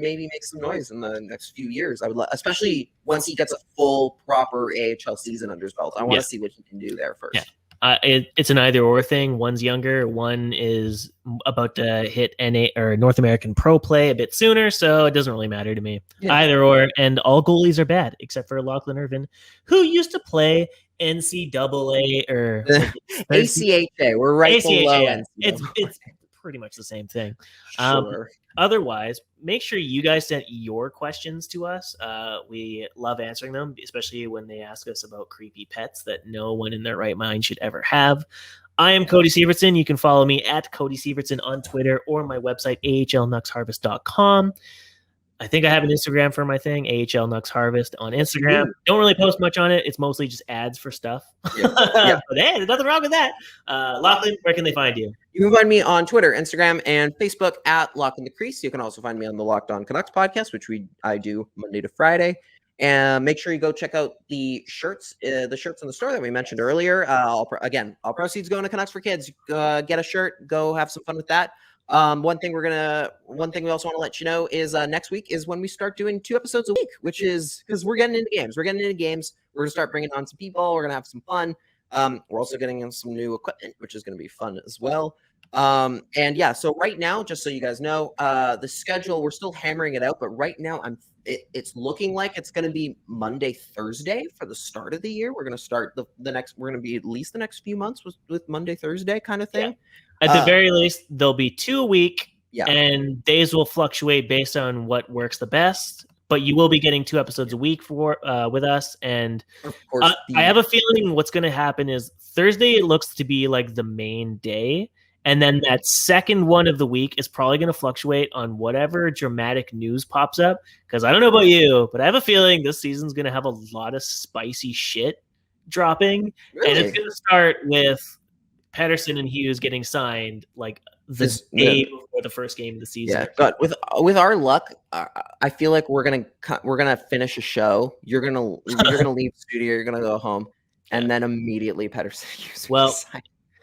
maybe makes some noise in the next few years. I would, especially once he gets a full proper AHL season under his belt. I want to see what he can do there first. Yeah. It's an either or thing. One's younger, one is about to hit NA or North American Pro play a bit sooner, so it doesn't really matter to me. Yeah. Either or, and all goalies are bad except for Lachlan Irvin, who used to play NCAA or ACHA. We're right below NCAA. It's pretty much the same thing. Sure. Otherwise, make sure you guys send your questions to us. We love answering them, especially when they ask us about creepy pets that no one in their right mind should ever have. I am Cody Sievertson. You can follow me at Cody Sievertson on Twitter or my website, ahlnucksharvest.com. I think I have an Instagram for my thing, AHL Nucks Harvest on Instagram. Don't really post much on it. It's mostly just ads for stuff. Yeah. But hey, there's nothing wrong with that. Lachlan, where can they find you? You can find me on Twitter, Instagram, and Facebook at Lachlan the Crease. You can also find me on the Locked On Canucks podcast, which I do Monday to Friday. And make sure you go check out the shirts in the store that we mentioned earlier. All proceeds going to Canucks for Kids. Get a shirt. Go have some fun with that. One thing we also want to let you know is next week is when we start doing 2 episodes a week, which is because we're getting into games. We're going to start bringing on some people. We're going to have some fun. We're also getting in some new equipment, which is going to be fun as well. So right now, just so you guys know, the schedule, we're still hammering it out, but right now it's looking like it's going to be Monday, Thursday for the start of the year. We're going to start we're going to be at least the next few months with Monday, Thursday kind of thing. Yeah. At the very least, there'll be 2 a week, and days will fluctuate based on what works the best. But you will be getting 2 episodes a week with us. And of course, I have a feeling what's going to happen is Thursday, it looks to be like the main day. And then that second one of the week is probably going to fluctuate on whatever dramatic news pops up. Because I don't know about you, but I have a feeling this season's going to have a lot of spicy shit dropping. Really? And it's going to start with Pettersson and Hughes getting signed like the day before the first game of the season. Yeah, but with our luck, I feel like we're gonna finish a show. You're gonna leave the studio. You're gonna go home, and then immediately Pettersson Hughes. Well,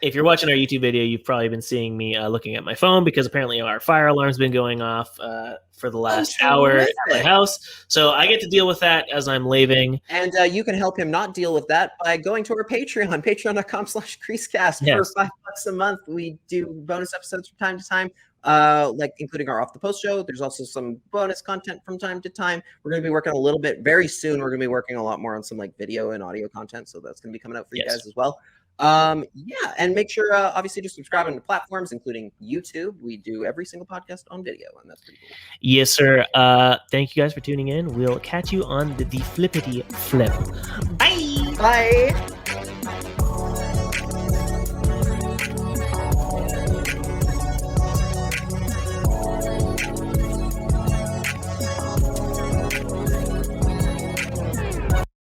if you're watching our YouTube video, you've probably been seeing me looking at my phone because apparently our fire alarm's been going off for the last hour at my house. So I get to deal with that as I'm leaving. And you can help him not deal with that by going to our Patreon, patreon.com/CreaseCast. For $5 a month. We do bonus episodes from time to time, like including our Off the Post show. There's also some bonus content from time to time. We're going to be working a little bit very soon. We're going to be working a lot more on some like video and audio content. So that's going to be coming out for you guys as well. And make sure obviously to subscribe on the platforms, including YouTube. We do every single podcast on video, and that's pretty cool. Yes, sir. Thank you guys for tuning in. We'll catch you on the flippity flip. Bye.